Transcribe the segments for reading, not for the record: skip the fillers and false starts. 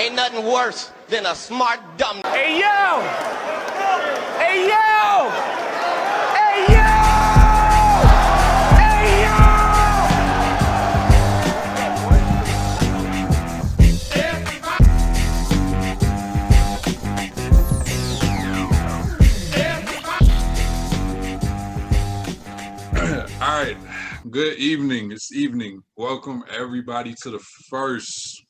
Ain't nothing worse than a smart dumb. Hey yo! Hey yo! Hey yo! Hey yo! All right. Good evening. It's evening. Welcome everybody to the first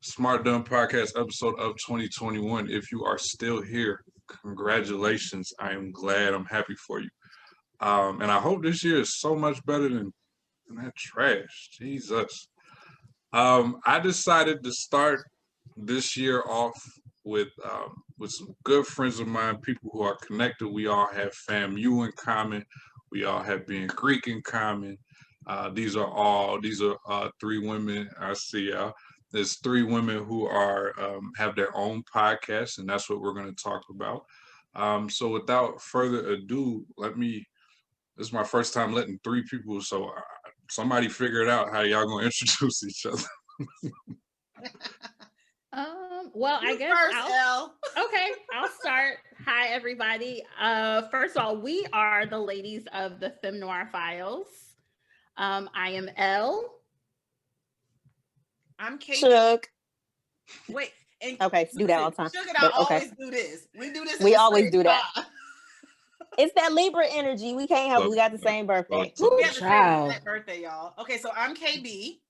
Smart Dumb Podcast episode of 2021. If you are still here, congratulations. I am glad. I'm happy for you. And I hope this year is so much better than that trash. Jesus. I decided to start this year off with some good friends of mine, people who are connected. We all have FAMU in common. We all have being Greek in common. These are three women. I see there's three women who are have their own podcast, and that's what we're going to talk about. So without further ado, this is my first time letting three people, so somebody figure it out how y'all going to introduce each other. Well, I guess I'll start. Hi, everybody. First of all, we are the ladies of the Femme Noir Files. I am Elle. I'm Kate. Shook. Wait. Okay, do that all the time. Shook and I always do this. We do this. We always do that. It's that Libra energy. We can't help it. We got the same birthday. We have the same birthday, y'all. Okay, so I'm KB.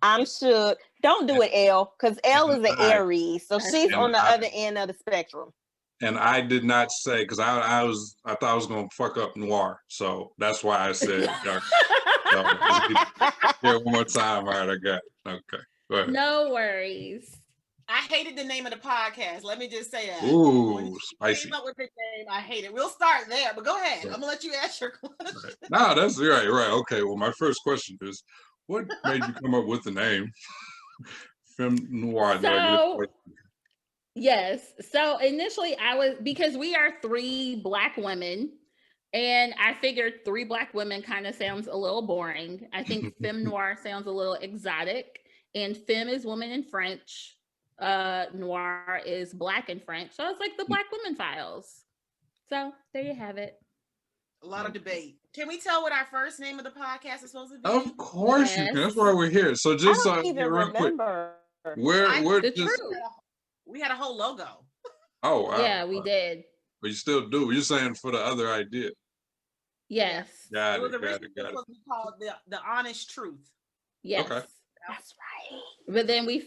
I'm Shook. Don't do it, Elle, because Elle is an Aries, so she's on the other end of the spectrum. And I did not say, because I thought I was gonna fuck up Noir, so that's why I said. Here one more time. All right, I got it. Okay, go ahead. No worries. I hated the name of the podcast. Let me just say that. Ooh, spicy. Came up with the name, I hate it. We'll start there, but go ahead. Yeah. I'm gonna let you ask your question. Right. No, that's right. Okay. Well, my first question is, what made you come up with the name Femme Noir? Yes. So initially because we are three Black women, and I figured three Black women kind of sounds a little boring. I think Femme Noir sounds a little exotic, and Femme is woman in French. Noir is Black in French. So it's like the Black Women Files. So there you have it. A lot of debate. Can we tell what our first name of the podcast is supposed to be? Of course you can. That's why we're here. So just I don't even remember. We had a whole logo. Oh, wow. Yeah, we did. But you still do. You're saying for the other idea. Yes. Got it. Was it. called the Honest Truth. Yes. Okay. That's right. But then we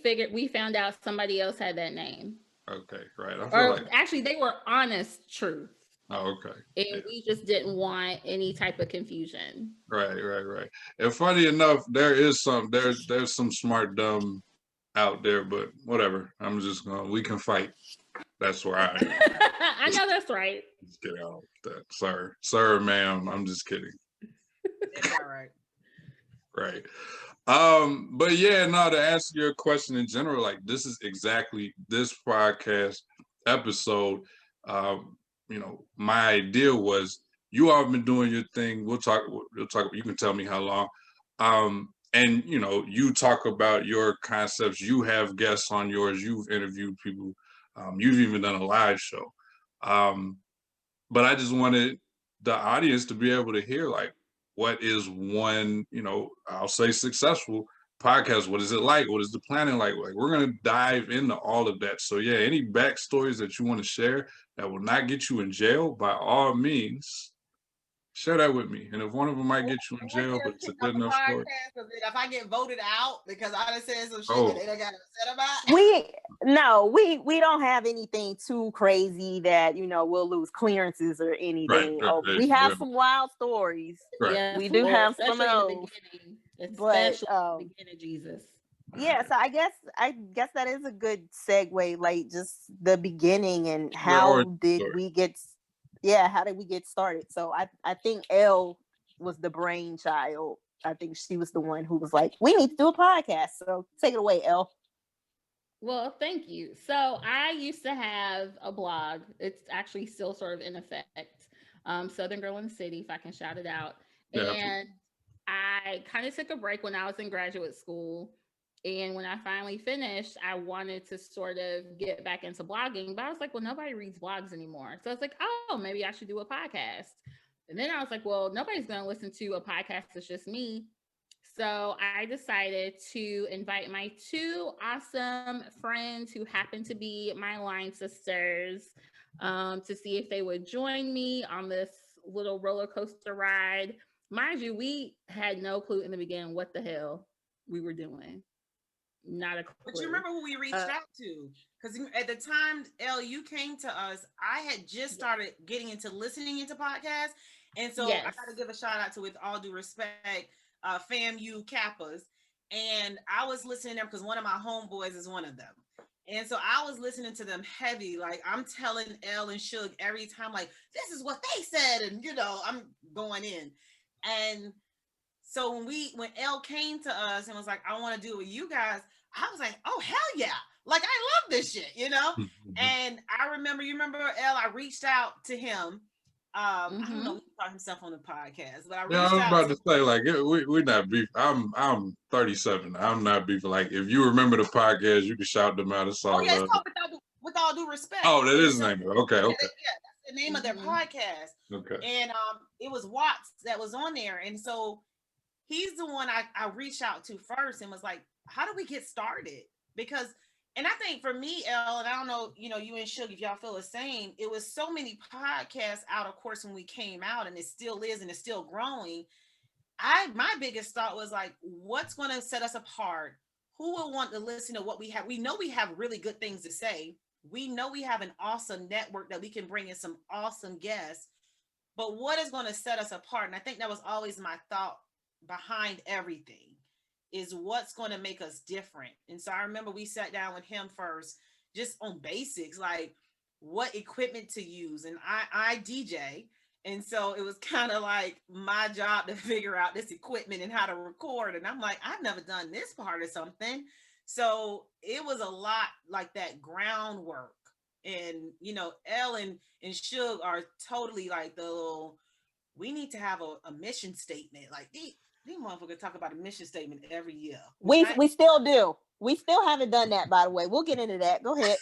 found out somebody else had that name. Okay, right. Actually, they were Honest Truth. Oh, okay. And we just didn't want any type of confusion. Right. And funny enough, there's some smart dumb out there, but whatever. We can fight. That's where I am. I know that's right. Let's get out of that. Sir, ma'am, I'm just kidding. It's all right. Right. But yeah, no, to answer your question in general, like this is exactly this podcast episode. My idea was you all have been doing your thing. We'll talk, you can tell me how long. And you talk about your concepts, you have guests on yours, you've interviewed people, you've even done a live show. But I just wanted the audience to be able to hear like, what is one, I'll say successful podcast? What is it like? What is the planning like? Like we're going to dive into all of that. So yeah, any backstories that you want to share that will not get you in jail, by all means, share that with me. And if one of them might get you in jail, but it's a good enough story. If I get voted out because I done said some shit that they don't got upset about. We don't have anything too crazy that we'll lose clearances or anything. We have some wild stories. Right. Yeah, we do have some of those. Especially in the beginning, Jesus. Yeah, so I guess that is a good segue, like just the beginning and how did we get started? So I think Elle was the brainchild. I think she was the one who was like, we need to do a podcast. So take it away, Elle. Well, thank you. So I used to have a blog. It's actually still sort of in effect. Southern Girl in the City, if I can shout it out. Yeah. And I kind of took a break when I was in graduate school. And when I finally finished, I wanted to sort of get back into blogging, but I was like, well, nobody reads blogs anymore. So I was like, oh, maybe I should do a podcast. And then I was like, well, nobody's going to listen to a podcast. It's just me. So I decided to invite my two awesome friends who happen to be my line sisters to see if they would join me on this little roller coaster ride. Mind you, we had no clue in the beginning what the hell we were doing. Not a clue. But you remember who we reached out to? Because at the time, Elle, you came to us, I had just started getting into listening into podcasts. And so I got to give a shout out to, with all due respect, FAMU Kappas. And I was listening to them because one of my homeboys is one of them. And so I was listening to them heavy. Like, I'm telling Elle and Suge every time, like, this is what they said. And, you know, I'm going in. And so when Elle came to us and was like, I want to do it with you guys, I was like, oh, hell yeah. Like, I love this shit, you know? And I remember, you remember, Elle, I reached out to him. I don't know if he called himself on the podcast, but I was about to say, like, we're not beef. I'm 37. I'm not beefing. Like, if you remember the podcast, you can shout them out. It's all it's called with all due respect. Oh, that is the name of it. Okay. Yeah, that's the name of their podcast. Okay. And it was Watts that was on there. And so he's the one I reached out to first and was like, how do we get started? Because, and I think for me, Elle, and I don't know, you know, you and Suge, if y'all feel the same, it was so many podcasts out, of course, when we came out, and it still is, and it's still growing. My biggest thought was like, what's going to set us apart? Who will want to listen to what we have? We know we have really good things to say. We know we have an awesome network that we can bring in some awesome guests, but what is going to set us apart? And I think that was always my thought behind everything, is what's going to make us different. And so I remember we sat down with him first, just on basics, like what equipment to use. And I DJ. And so it was kind of like my job to figure out this equipment and how to record. And I'm like, I've never done this part of something. So it was a lot like that groundwork. And, you know, Elle and Suge are totally like the little, we need to have a mission statement. Like, these motherfuckers talk about a mission statement every year. We still do. We still haven't done that, by the way. We'll get into that. Go ahead.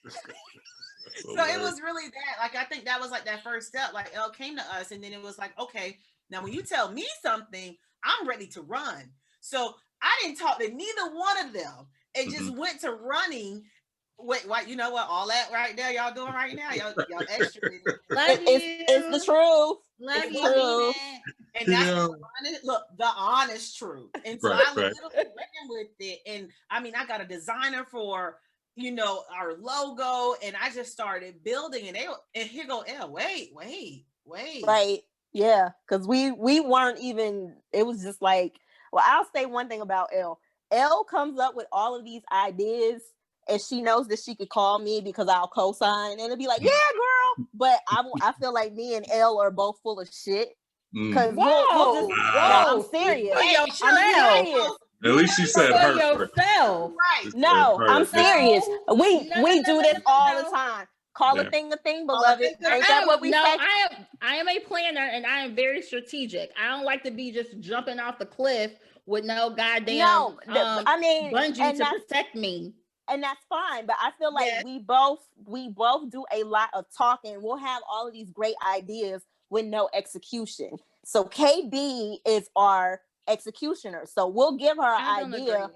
So it was really that. Like, I think that was like that first step. Like, Elle came to us, and then it was like, okay, now when you tell me something, I'm ready to run. So I didn't talk to neither one of them. It just went to running. Wait, what? You know what? All that right there, y'all doing right now, y'all extra. It's the truth. Love you. And that's the honest truth. And so I literally ran with it. And I mean, I got a designer for, you know, our logo, and I just started building. And here go Elle. Wait. Right. Yeah. Because we weren't even. It was just like, well, I'll say one thing about Elle. Elle comes up with all of these ideas, and she knows that she could call me because I'll co-sign, and it'll be like, yeah, girl. But I feel like me and Elle are both full of shit. Because we'll just, I'm serious. I'm serious. At least she said her. Right. No, I'm serious. We do this all the time. Call a thing, beloved. Ain't that what we say? I am a planner, and I am very strategic. I don't like to be just jumping off the cliff with no goddamn bungee to protect me. And that's fine, but I feel like we both do a lot of talking. We'll have all of these great ideas with no execution. So KB is our executioner. So we'll give her an idea.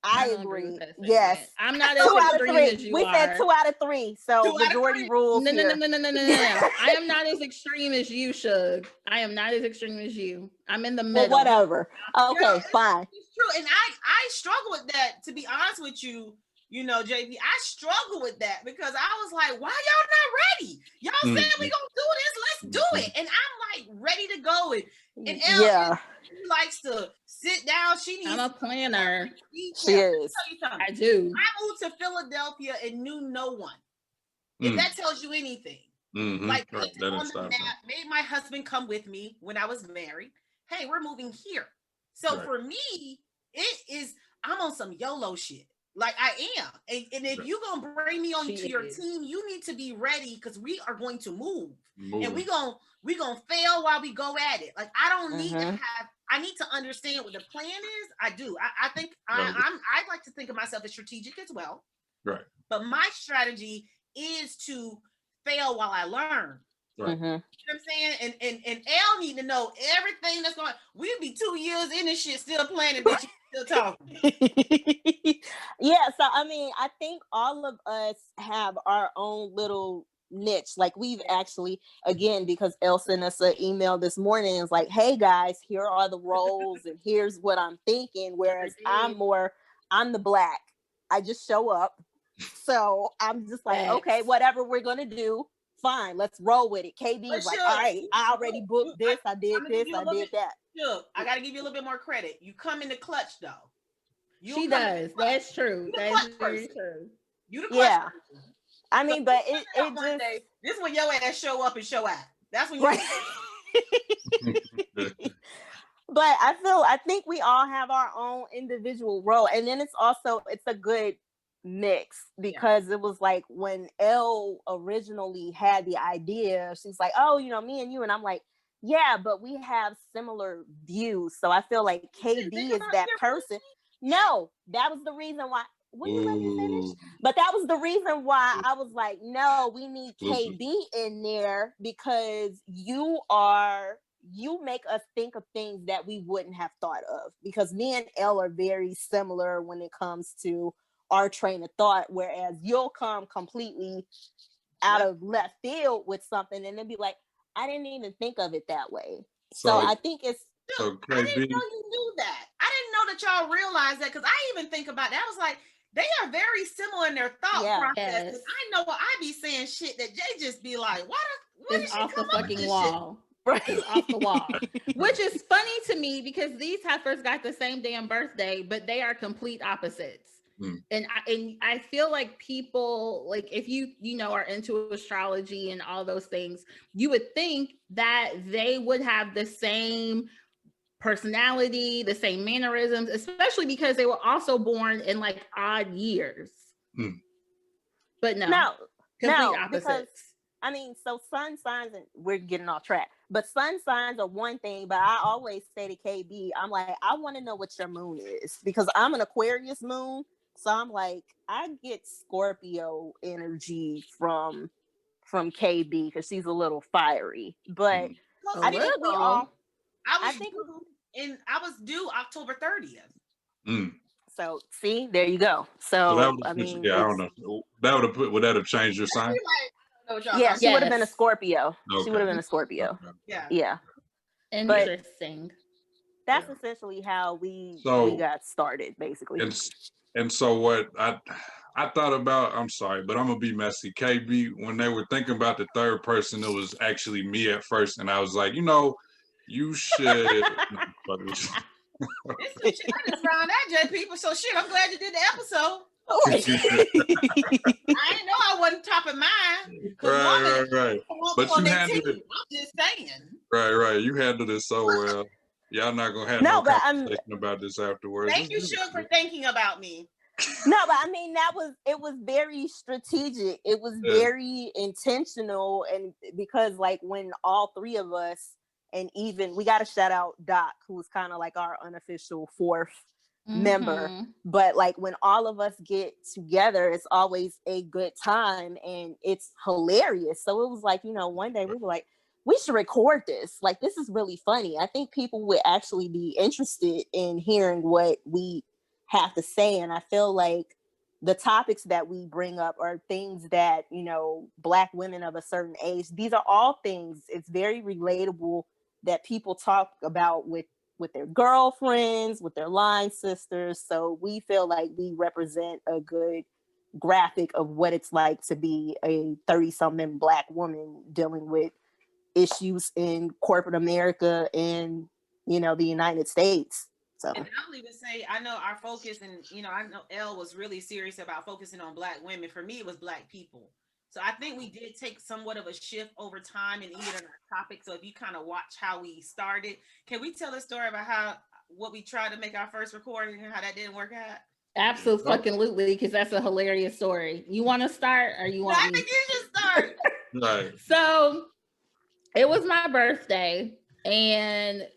I agree. Yes. I'm not as extreme as you are. We said 2 out of 3. So majority rules. No. I am not as extreme as you, Suge. I am not as extreme as you. I'm in the middle. Well, whatever. Okay, fine. It's true. And I struggle with that, to be honest with you. You know, JB, I struggle with that because I was like, why y'all not ready? Y'all said we gonna do this, let's do it. And I'm like ready to go. And Elle, she likes to sit down. I'm a planner. She is. I do. I moved to Philadelphia and knew no one. If that tells you anything. Like, on the map, made my husband come with me when I was married. Hey, we're moving here. So for me, I'm on some YOLO shit. Like I am. And if you're going to bring me onto your team, you need to be ready because we are going to move. And we're going to fail while we go at it. Like I don't need to have I need to understand what the plan is. I do. I think I like to think of myself as strategic as well. Right. But my strategy is to fail while I learn. Right. You know what I'm saying? And Elle need to know everything that's going on. We'll be 2 years in this shit still planning, but you still talking. Yeah, so I mean, I think all of us have our own little niche. Like we've actually, again, because Elle sent us an email this morning, it's like, hey guys, here are the roles and here's what I'm thinking. Whereas I'm the black. I just show up. So I'm just like, okay, whatever we're gonna do, fine, let's roll with it. KB is like, all right, I already booked this, I did this, I did that. Look, I gotta give you a little bit more credit. You come in the clutch though. She does. That's true. That's very true. You the clutch person. I mean, but it just day, this is when your ass show up and show out. That's when you right. But I think we all have our own individual role. And then it's a good mix because it was like when Elle originally had the idea, she's like, oh, me and you. And I'm like, yeah, but we have similar views. So I feel like KB is that person. No, that was the reason why. Will you let me finish? But that was the reason why I was like, no, we need KB in there because you make us think of things that we wouldn't have thought of, because me and Elle are very similar when it comes to our train of thought, whereas you'll come completely out of left field with something and then be like, I didn't even think of it that way. So I think it's I didn't know you knew that. I didn't know that y'all realized that, because I even think about that. I was like, they are very similar in their thought process. Yes. I know I be saying shit that Jay just be like, what is off the fucking wall. Right. It's off the wall. Which is funny to me because these heifers got the same damn birthday, but they are complete opposites. And I feel like people, like if you are into astrology and all those things, you would think that they would have the same personality, the same mannerisms, especially because they were also born in like odd years. But no, complete opposites. Because I mean, so sun signs, and we're getting off track, but sun signs are one thing, but I always say to KB, I'm like, I want to know what your moon is, because I'm an Aquarius moon. So I'm like, I get Scorpio energy from KB because she's a little fiery. But I was due October 30th. So see, there you go. So I mean, I don't know. Would that have changed your sign? Yeah, she would have been a Scorpio. Okay. She would have been a Scorpio. Okay. Yeah. Interesting. That's essentially how we got started, basically. And so what I thought about, I'm sorry, but I'm gonna be messy. KB, when they were thinking about the third person, it was actually me at first, and I was like, you should. It's some shit I just found out, Jay, people. So shit, I'm glad you did the episode. I didn't know I wasn't top of mind. Right. But you handled it. I'm just saying. Right. You handled it so well. Y'all not gonna have no conversation about this afterwards. Thank you, Suge, for thinking about me. No, but I mean, it was very strategic. It was very intentional, and because like when all three of us, and even we got to shout out Doc, who's kind of like our unofficial fourth member, but like when all of us get together, it's always a good time and it's hilarious. So it was like, one day we were like, we should record this. Like, this is really funny. I think people would actually be interested in hearing what we have to say. And I feel like the topics that we bring up are things that, Black women of a certain age, these are all things, it's very relatable that people talk about with their girlfriends, with their line sisters. So we feel like we represent a good graphic of what it's like to be a 30-something Black woman dealing with issues in corporate America and the United States. So, and I'll even say, I know our focus, and I know Elle was really serious about focusing on Black women. For me, it was Black people. So I think we did take somewhat of a shift over time and even our topic. So if you kind of watch how we started, can we tell a story about what we tried to make our first recording and how that didn't work out? Absolutely, because that's a hilarious story. You want to start, or you want? I think you should start. Right. So it was my birthday, and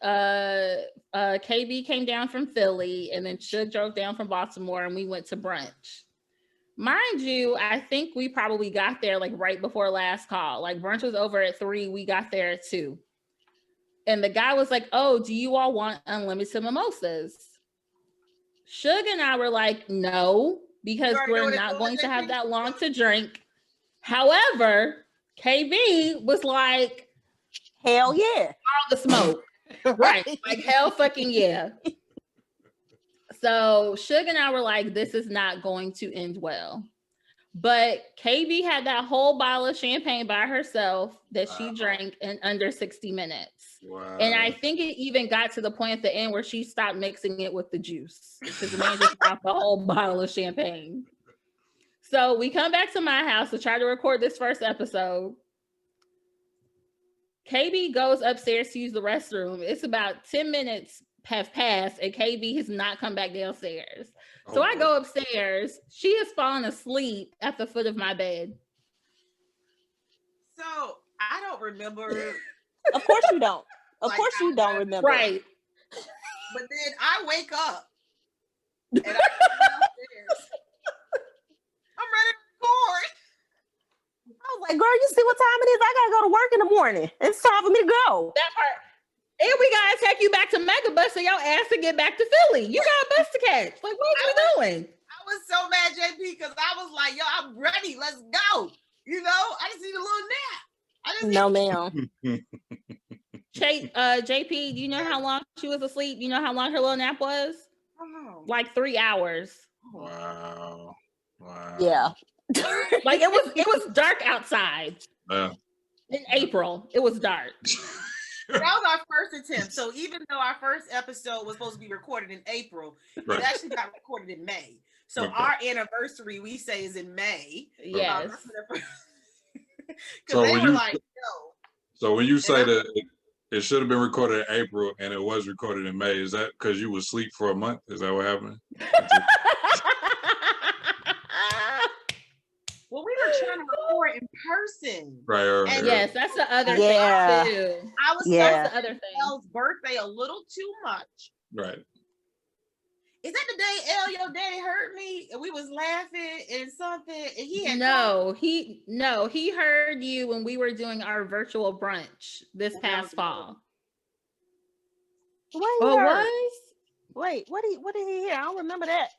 KB came down from Philly, and then Suge drove down from Baltimore, and we went to brunch. Mind you, I think we probably got there like right before last call. Like brunch was over at 3, we got there at 2. And the guy was like, "Oh, do you all want unlimited mimosas?" Suge and I were like, "No, because we're not going to have that long to drink." However, KB was like, "Hell yeah, all the smoke." Right, like hell fucking yeah. So Suge and I were like, this is not going to end well. But KB had that whole bottle of champagne by herself that she drank in under 60 minutes. Wow. And I think it even got to the point at the end where she stopped mixing it with the juice because the man just dropped the whole bottle of champagne. So we come back to my house to try to record this first episode. KB goes upstairs to use the restroom. It's about 10 minutes have passed and KB has not come back downstairs. So I go upstairs. She has fallen asleep at the foot of my bed. So I don't remember. Of course you don't. Of course you don't remember. Right. But then I wake up and I come downstairs. I'm ready to record. I was like, girl, you see what time it is? I gotta go to work in the morning. It's time for me to go. That part. And we gotta take you back to Megabus so your ass to get back to Philly. You got a bus to catch. Like, what are you doing? I was so mad, JP, because I was like, yo, I'm ready. Let's go. You know, I just need a little nap. No, ma'am. JP, do you know how long she was asleep? You know how long her little nap was? Oh. Like 3 hours. Wow. Yeah. Like it was dark outside. Yeah. In April, it was dark. That was our first attempt. So even though our first episode was supposed to be recorded in April, Right. it actually got recorded in May. So our anniversary, we say, is in May. Yes. So they were like, no. So when you say that it should have been recorded in April and it was recorded in May, is that because you was asleep for a month? Is that what happened? Well, we were trying to record in person. Right. And yes, that's the other thing too. I was that's the other thing. Elle's birthday a little too much. Right. Is that the day Elle, your daddy hurt me and we was laughing and something and he had he heard you when we were doing our virtual brunch this past fall. Wait, what did he hear? I don't remember that.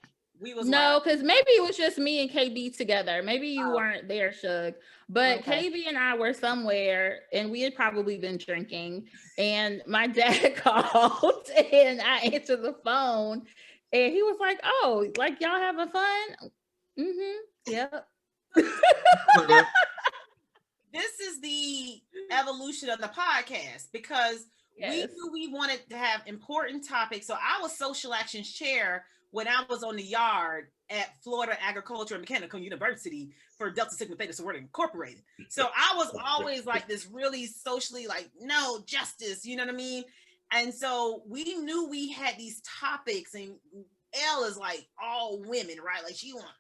Because maybe it was just me and KB together. Maybe you weren't there, Suge. But KB and I were somewhere and we had probably been drinking. And my dad called and I answered the phone. And he was like, "Oh, like y'all having fun?" Mm-hmm. Yep. This is the evolution of the podcast because we knew we wanted to have important topics. So I was social actions chair when I was on the yard at Florida Agricultural and Mechanical University for Delta Sigma Theta Sorority Incorporated. So I was always like this really socially like, no, justice, you know what I mean? And so we knew we had these topics and Elle is like all women, right? Like she want to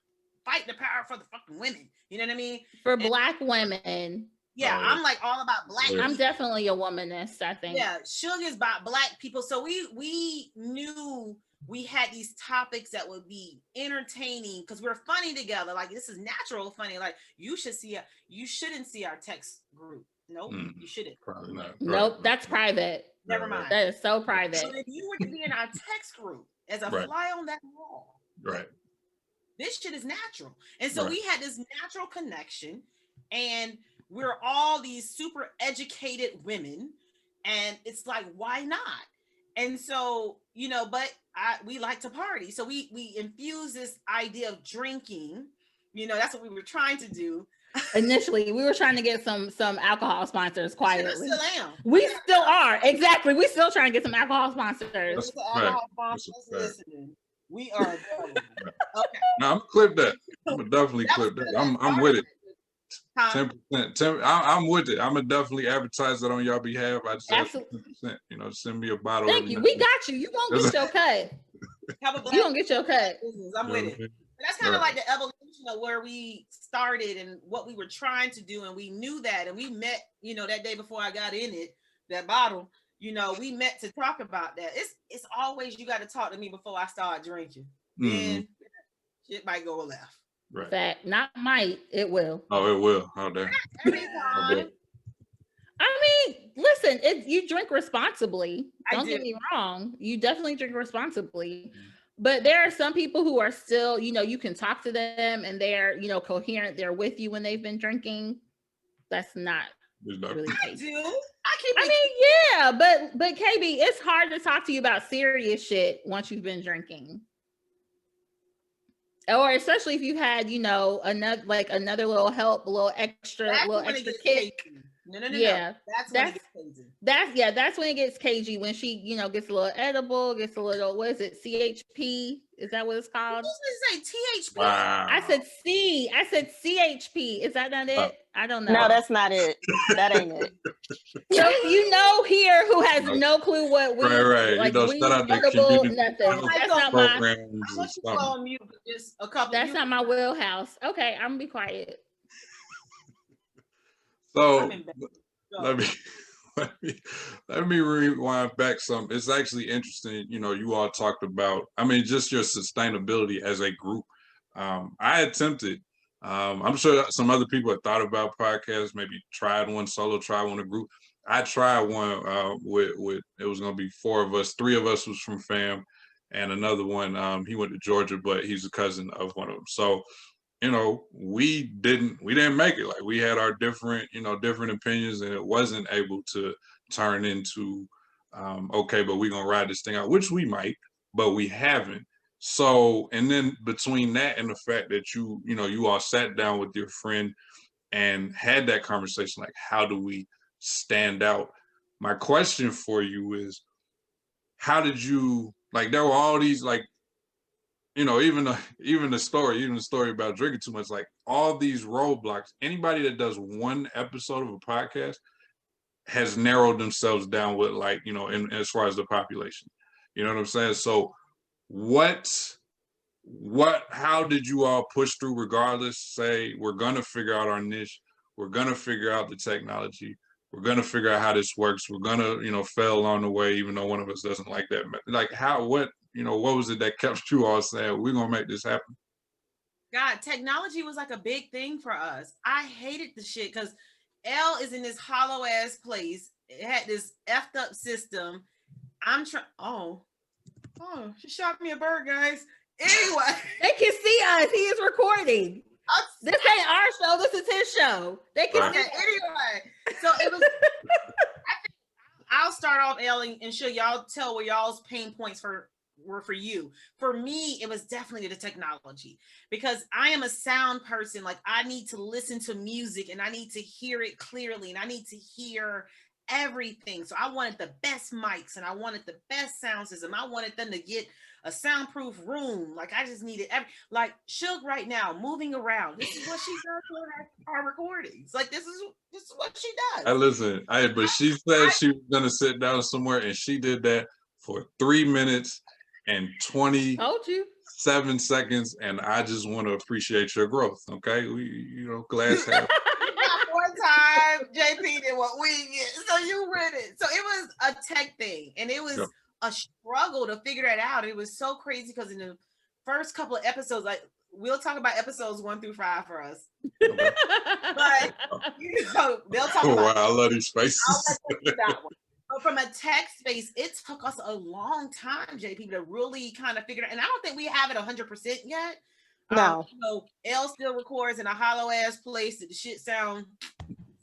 fight the power for the fucking women. You know what I mean? For Black women. Yeah, I'm like all about Black people. I'm definitely a womanist, I think. Yeah, Suge is about Black people. So we knew we had these topics that would be entertaining because we're funny together. Like this is natural funny. Like you shouldn't see our text group. Nope, you shouldn't. Probably not. Nope, that's private. Never mind. That is so private. So if you were to be in our text group as a fly on that wall, right? This shit is natural, and so we had this natural connection, and we're all these super educated women, and it's like, why not? And so, you know, but we like to party. So we infuse this idea of drinking, you know, that's what we were trying to do. Initially, we were trying to get some alcohol sponsors quietly. Still am. We still are. Exactly. We still trying to get some alcohol sponsors. Listening. We are available. Okay. No, I'm clip that. I'm gonna definitely clip that. I'm with it. 10%. I'm with it. I'm gonna definitely advertise it on your behalf. I just have 10%. You know, send me a bottle. Thank you. We got you. You gonna get your cut. You gonna get your cut. I'm with it. That's kind of like the evolution of where we started and what we were trying to do, and we knew that, and we met, you know, that day before I got in it, that bottle, you know, we met to talk about that. It's always you got to talk to me before I start drinking. Then shit might go left. Right. Fact, not might, it will. Oh, it will. Oh, damn. Anytime. I mean, listen, you drink responsibly. Don't get me wrong. You definitely drink responsibly. But there are some people who are still, you know, you can talk to them and they're, you know, coherent. They're with you when they've been drinking. That's not really I do. Yeah, but KB, it's hard to talk to you about serious shit once you've been drinking. Or especially if you had, you know, another little help, a little extra kick. No. Yeah, that's when it gets crazy. That's when it gets cagey, when she, you know, gets a little edible, gets a little, what is it, CHP? Is that what it's called? You say THP? Wow. I said CHP. Is that not it? I don't know. No, that's not it. That ain't it. So you know here who has no clue what we right. like, you know, we shout out edible, nothing. That's not my on mute for just a couple. That's not my wheelhouse. Okay, I'm gonna be quiet. So let me rewind back some. It's actually interesting, you know, you all talked about, I mean, just your sustainability as a group. I attempted, I'm sure some other people have thought about podcasts, maybe tried one solo, tried one a group. I tried one with it was gonna be 4 of us, 3 of us was from Fam, and another one, he went to Georgia, but he's a cousin of one of them. So, you know, we didn't make it. Like, we had our different opinions, and it wasn't able to turn into, okay, but we're gonna ride this thing out, which we might, but we haven't. So, and then between that and the fact that you all sat down with your friend and had that conversation, like, how do we stand out? My question for you is, how did you, like, there were all these, like, you know, even the story about drinking too much, like, all these roadblocks. Anybody that does one episode of a podcast has narrowed themselves down with, like, you know, as far as the population. You know what I'm saying? So how did you all push through, regardless, say, we're gonna figure out our niche, we're gonna figure out the technology, we're gonna figure out how this works, we're gonna, you know, fail along the way, even though one of us doesn't like that. Like, what was it that kept you all saying, we're gonna make this happen? God, technology was like a big thing for us. I hated the shit because L is in this hollow ass place. It had this effed up system. I'm trying. Oh, she shot me a bird, guys. Anyway, they can see us. He is recording. This ain't our show. This is his show. They can see. Anyway, so it was. I'll start off, L, and show y'all, tell where y'all's pain points were for you. For me, it was definitely the technology, because I am a sound person. Like, I need to listen to music and I need to hear it clearly and I need to hear everything. So I wanted the best mics and I wanted the best sound system. I wanted them to get a soundproof room. Like, I just needed like Suge right now, moving around. This is what she does for our recordings. Like, this is what she does. But she said she was gonna sit down somewhere, and she did that for 3 minutes and 27 seconds, and I just want to appreciate your growth. Okay, glass half. More time, JP, than what we get. So you read it. So it was a tech thing, and it was a struggle to figure that out. It was so crazy because in the first couple of episodes, like, we'll talk about episodes 1 through 5 for us. Okay. But they'll talk about. Wow, I love these spaces. I'll let them do that one. But from a tech space, it took us a long time, JP, to really kind of figure it out. And I don't think we have it 100% yet. No. L still records in a hollow ass place that the shit sound.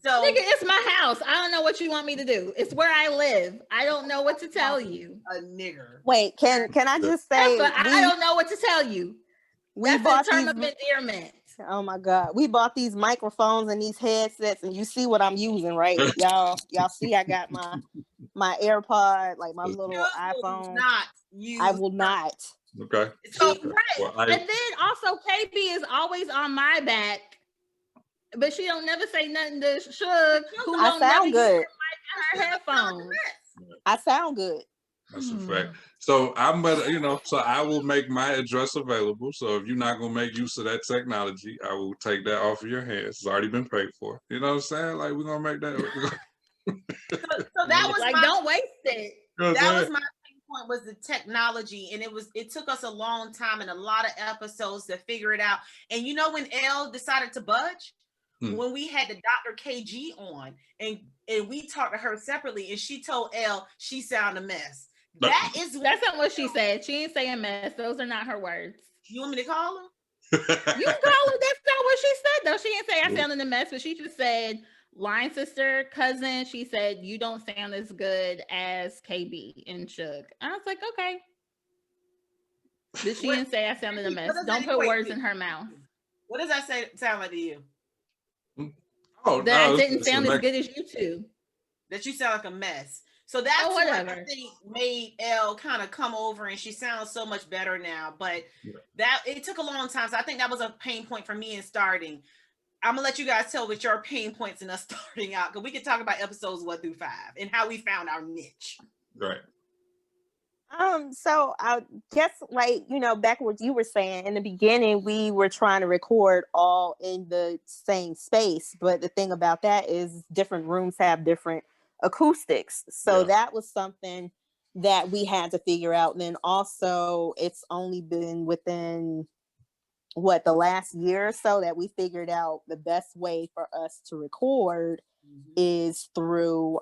So, nigga, it's my house. I don't know what you want me to do. It's where I live. I don't know what to tell you. A nigger. Wait, can I just say? I don't know what to tell you. That's a term of endearment. Oh my God. We bought these microphones and these headsets, and you see what I'm using, right? Y'all see I got my AirPod, like my little iPhone. I will not. Okay. So, right. And then also KB is always on my back, but she don't never say nothing to Suge, who don't sound good. Her headphones. I sound good. That's a fact. So I'm gonna, so I will make my address available. So if you're not gonna make use of that technology, I will take that off of your hands. It's already been paid for. You know what I'm saying? Like, we're gonna make that. So that was like, don't waste it. That was my main point, was the technology, and it took us a long time and a lot of episodes to figure it out. And you know when Elle decided to budge? When we had the Dr. KG on, and we talked to her separately, and she told Elle she sounded a mess. That's not what she said. She ain't saying mess. Those are not her words. You want me to call her? You can call her. That's not what she said, though. She didn't say I sounded a mess, but she just said line sister, cousin. She said you don't sound as good as KB and Suge. I was like, okay. But she didn't say I sounded a mess. Don't put words in her mouth. What does that sound like to you? Oh, that I didn't sound as good as you two. That you sound like a mess. So that's what I think made Elle kind of come over, and she sounds so much better now. But that it took a long time. So I think that was a pain point for me in starting. I'm gonna let you guys tell what your pain points in us starting out, because we can talk about episodes 1 through 5 and how we found our niche. Right. So I guess, like, you know, back what you were saying in the beginning, we were trying to record all in the same space, but the thing about that is different rooms have different acoustics, so that was something that we had to figure out. And then also it's only been within the last year or so that we figured out the best way for us to record is through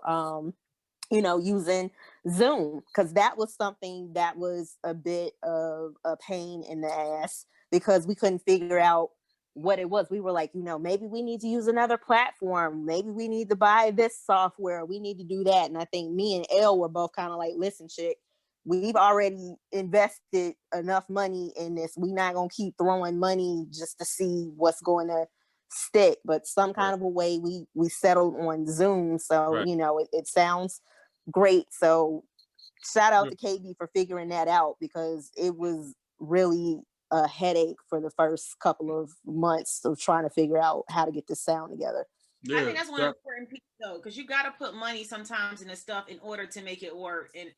using Zoom, because that was something that was a bit of a pain in the ass because we couldn't figure out what it was. We were like, maybe we need to use another platform. Maybe we need to buy this software. We need to do that. And I think me and Elle were both kind of like, listen, chick, we've already invested enough money in this. We're not going to keep throwing money just to see what's going to stick. But some kind of a way we settled on Zoom. So, it sounds great. So shout out to KB for figuring that out, because it was really a headache for the first couple of months of trying to figure out how to get this sound together. I think that's one important piece, though, because you got to put money sometimes in the stuff in order to make it work. And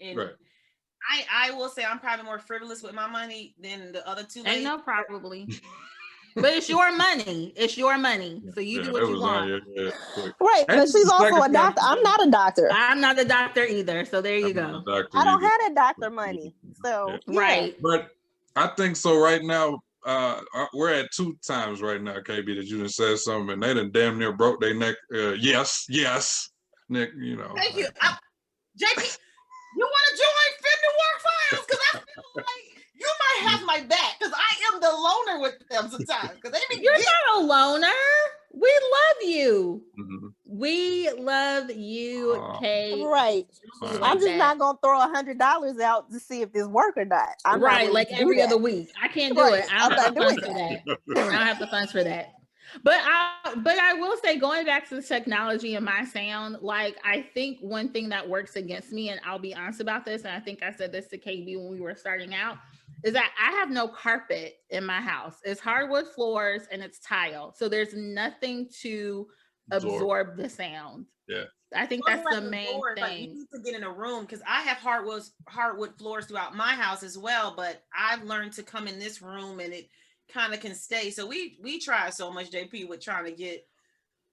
I will say I'm probably more frivolous with my money than the other two. Ain't no probably. But it's your money. It's your money. So you do what you want. Right. But she's also a doctor. I'm not a doctor. I'm not a doctor either. So there you go. I don't have that doctor money. So right. But I think so right now, we're at 2 times right now, KB, that you done said something and they done damn near broke their neck. Yes. Nick, Thank you. JP, you want to join Femme Noir Files? Because I feel like you might have my back, because I am the loner with them sometimes. You're not a loner. We love you. Mm-hmm. We love you, Kate. Right. I'm just not gonna throw $100 out to see if this work or not. I'm right, like every other week. I can't do it. I don't have the funds for that. I don't have the funds for that. But I will say, going back to the technology and my sound, like, I think one thing that works against me, and I'll be honest about this, and I think I said this to KB when we were starting out, is that I have no carpet in my house. It's hardwood floors and it's tile. So there's nothing to absorb the sound. Yeah. I think that's the main thing. Like, you need to get in a room, because I have hardwood floors throughout my house as well, but I've learned to come in this room and it kind of can stay. So we try so much, JP, with trying to get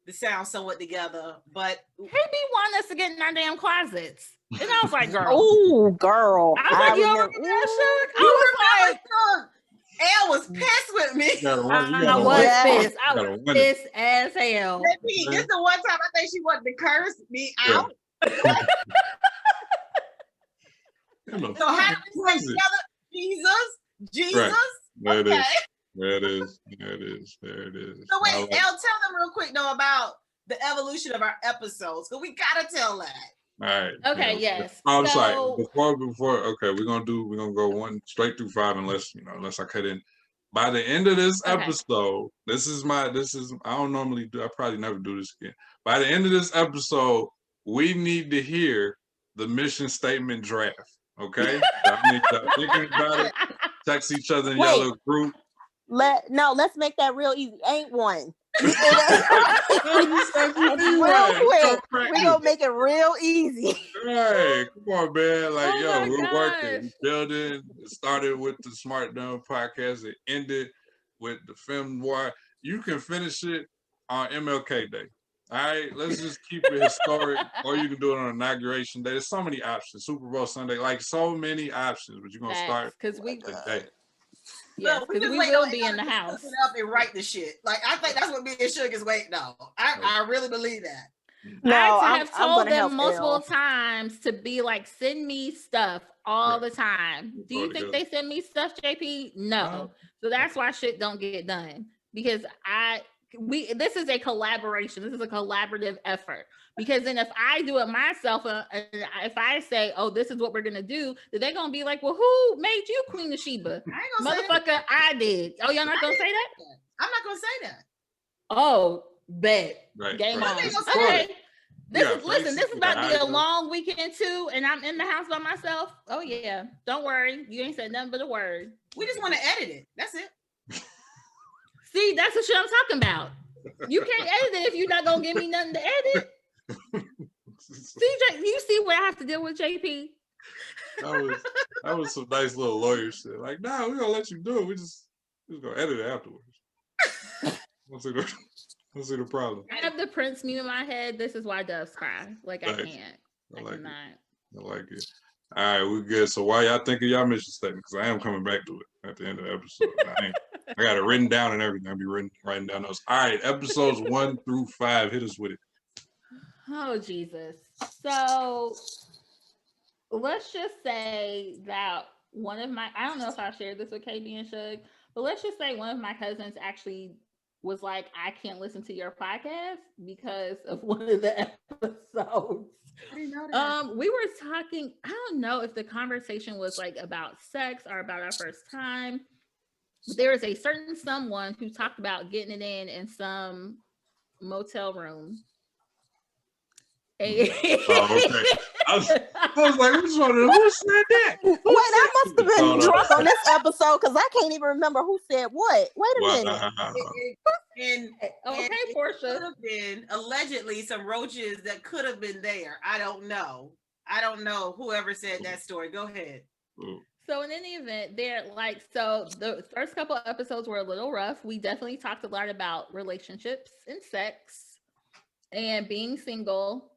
the sound somewhat together, but KB wanted us to get in our damn closets. And I was like, girl. Oh, girl. I was like, you remember that shit? I was like, Elle was pissed with me. I was pissed. I was pissed as hell. JP, this is the one time I think she wanted to curse me out. So how did we stay together? Jesus? Right. Okay. There it is. So wait, Elle, tell them real quick though about the evolution of our episodes, because we gotta tell that. All right. Okay. Yes. I was like, before. Okay, we're gonna go 1 straight through 5, unless I cut in. By the end of this episode, this is I don't normally do. I probably never do this again. By the end of this episode, we need to hear the mission statement draft. Okay. I need to think about it. Text each other in your little group. Let's make that real easy. Ain't one. Real quick. We're gonna make it real easy. Hey, come on, man. Like, we're working, building. It started with the Smart Dumb podcast. It ended with the Femme Noir. You can finish it on MLK Day. All right, let's just keep it historic, or you can do it on inauguration day. There's so many options. Super Bowl Sunday, like so many options. But you're gonna start because we today. Yes, because we will be in the house. Up and write the shit. Like I think that's what me and Suge is waiting on. I really believe that. No, I have told them multiple times to be like, send me stuff all the time. Do you think they send me stuff, JP? No. So that's why shit don't get done, because this is a collaboration. This is a collaborative effort. Because then if I do it myself, if I say, oh, this is what we're gonna do, then they're gonna be like, well, who made you Queen of Sheba? Motherfucker, I did. Oh, y'all not gonna say that? I'm not gonna say that. Oh, bet. Game on. Okay. This is about to be a long weekend too, and I'm in the house by myself. Oh yeah, don't worry, you ain't said nothing but a word. We just want to edit it. That's it. See, that's the shit I'm talking about. You can't edit it if you're not gonna give me nothing to edit. CJ, you see what I have to deal with, JP? That was some nice little lawyer shit. Like, nah, we're gonna let you do it. We're just gonna edit it afterwards. What's the problem? I have the Prince meme in my head. This is why doves cry. Like, nice. I can't. I cannot. I like it. All right, we're good. So why y'all think of y'all mission statement? Because I am coming back to it at the end of the episode. I got it written down and everything. I'll be writing down those. All right, episodes 1 through 5. Hit us with it. Oh, Jesus. So let's just say that one of my, I don't know if I shared this with KB and Suge, but let's just say one of my cousins actually was like, I can't listen to your podcast because of one of the episodes. I didn't know that. We were talking, I don't know if the conversation was like about sex or about our first time. There is a certain someone who talked about getting it in some motel room. Okay. I was like, which one? Who said that? Wait, I must have been drunk on this episode because I can't even remember who said what. Wait a minute. Okay, Portia. Could have been allegedly some roaches that could have been there. I don't know whoever said that story. Go ahead. So in any event, so the first couple of episodes were a little rough. We definitely talked a lot about relationships and sex and being single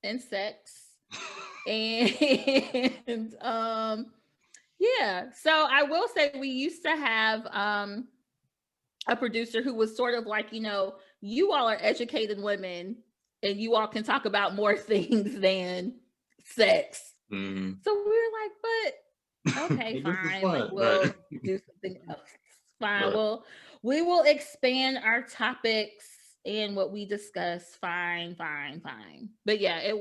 and sex. And yeah, so I will say we used to have a producer who was sort of like, you all are educated women and you all can talk about more things than sex. Mm-hmm. So we were like, but okay, fine, like, we'll do something else. Fine, right. We will expand our topics and what we discuss. Fine. But yeah,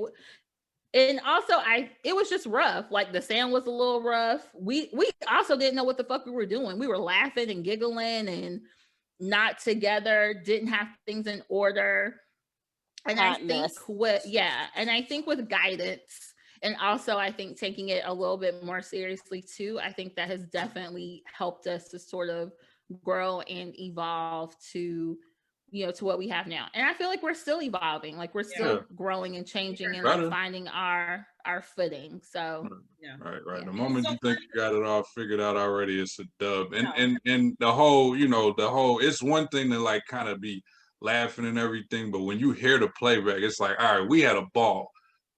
and also it was just rough. Like the sound was a little rough. We also didn't know what the fuck we were doing. We were laughing and giggling and not together, didn't have things in order. And I think with guidance, and also I think taking it a little bit more seriously too, I think that has definitely helped us to sort of grow and evolve to what we have now. And I feel like we're still evolving, like we're still growing and changing and like finding our footing. So right. Yeah. The moment you think you got it all figured out already, it's a dub. And the whole, it's one thing to like kind of be laughing and everything, but when you hear the playback, it's like, all right, we had a ball,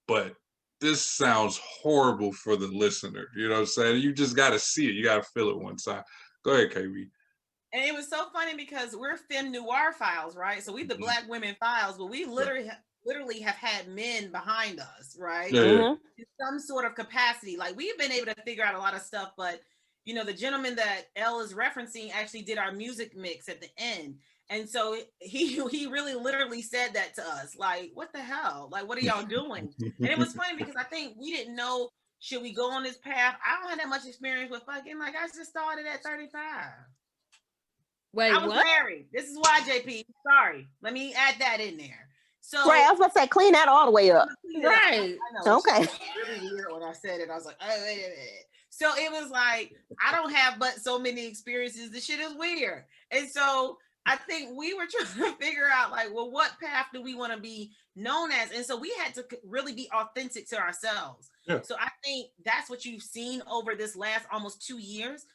but this sounds horrible for the listener. You know what I'm saying? You just got to see it. You got to feel it one time. Go ahead, KB. And it was so funny because we're Femme Noir Files, right? So we the Black Women Files, but we literally have had men behind us, right? Yeah. In some sort of capacity. Like we've been able to figure out a lot of stuff, but the gentleman that Elle is referencing actually did our music mix at the end. And so he really literally said that to us, like, what the hell? Like, what are y'all doing? And it was funny because I think we didn't know, should we go on this path? I don't have that much experience with fucking, like, I just started at 35. Wait, I was married. This is why, JP. Sorry. Let me add that in there. So right, I was about to say, clean that all the way up. Right. I know. Okay. It was really weird when I said it. I was like, oh, wait a minute. So it was like, I don't have but so many experiences. This shit is weird. And so I think we were trying to figure out, like, well, what path do we want to be known as? And so we had to really be authentic to ourselves. Yeah. So I think that's what you've seen over this last almost 2 years,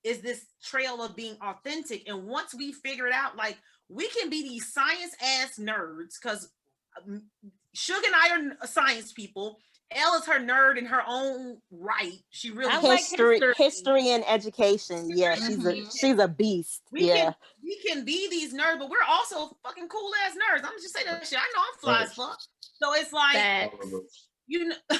is this trail of being authentic. And once we figured out, like, we can be these science ass nerds, because Suge and I are science people. Elle is her nerd in her own right. She really history and education. Yeah, she's a beast. We can be these nerds, but we're also fucking cool ass nerds. I'm just saying that shit. I know I'm fly as fuck. So it's like you know,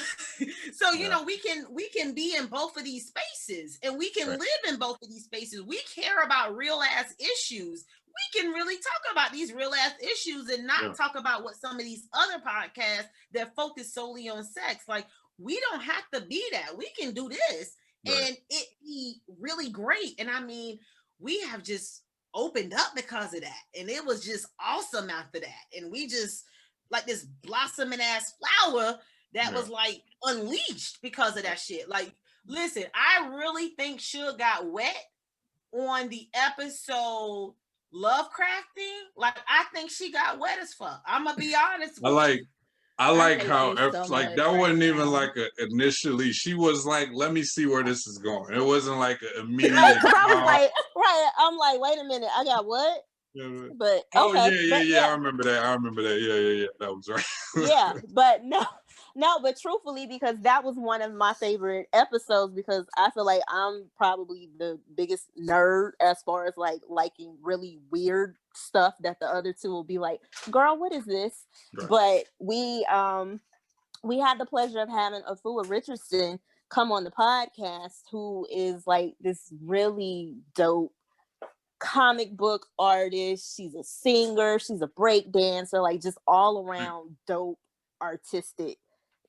so you know, we can be in both of these spaces, and we can live in both of these spaces. We care about real ass issues. We can really talk about these real ass issues and not talk about what some of these other podcasts that focus solely on sex. Like, we don't have to be that. We can do this and it be really great. And I mean, we have just opened up because of that. And it was just awesome after that. And we just like this blossoming ass flower that was like unleashed because of that shit. Like, listen, I really think Suge got wet on the episode Lovecrafting. Like, I think she got wet as fuck. I'm gonna be honest with you. I like how like that wasn't even like initially. She was like, let me see where this is going. It wasn't like an immediate. I'm like, wait a minute, I got what? But I remember that. Yeah, that was right. Yeah, but but truthfully, because that was one of my favorite episodes, because I feel like I'm probably the biggest nerd as far as like liking really weird stuff that the other two will be like, girl, what is this? But we had the pleasure of having Afua Richardson come on the podcast, who is like this really dope comic book artist. She's a singer, she's a break dancer, like just all around dope artistic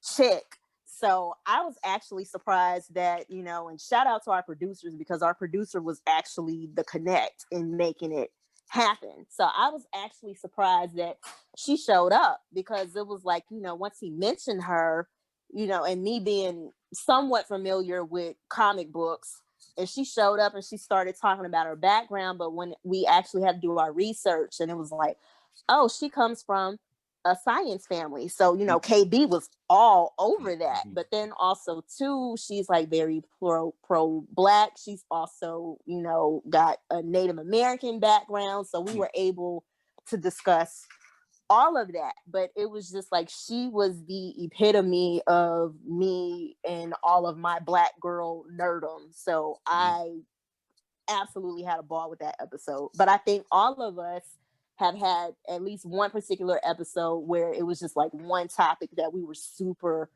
chick. So I was actually surprised that, you know, and shout out to our producers, because our producer was actually the connect in making it happen. So I was actually surprised that she showed up, because it was like, you know, once he mentioned her, you know, and me being somewhat familiar with comic books, and she showed up and she started talking about her background. But when we actually had to do our research, and it was like, oh, she comes from a science family. So, you know, KB was all over that. But then also too, she's like very pro Black. She's also, you know, got a Native American background. So we were able to discuss all of that. But it was just like, she was the epitome of me and all of my Black girl nerdom. So I absolutely had a ball with that episode. But I think all of us have had at least one particular episode where it was just like one topic that we were super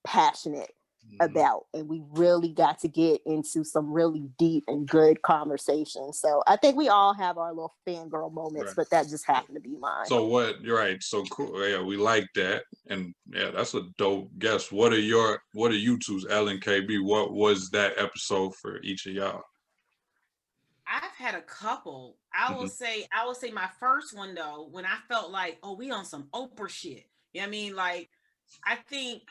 passionate about, and we really got to get into some really deep and good conversations. So I think we all have our little fangirl moments, but that just happened to be mine. So you're right. So cool. Yeah, we like that. And yeah, that's a dope guess. What are you two's, L and KB? What was that episode for each of y'all? I've had a couple. I will say my first one though, when I felt like, oh, we on some Oprah shit. You know what I mean? Like, I think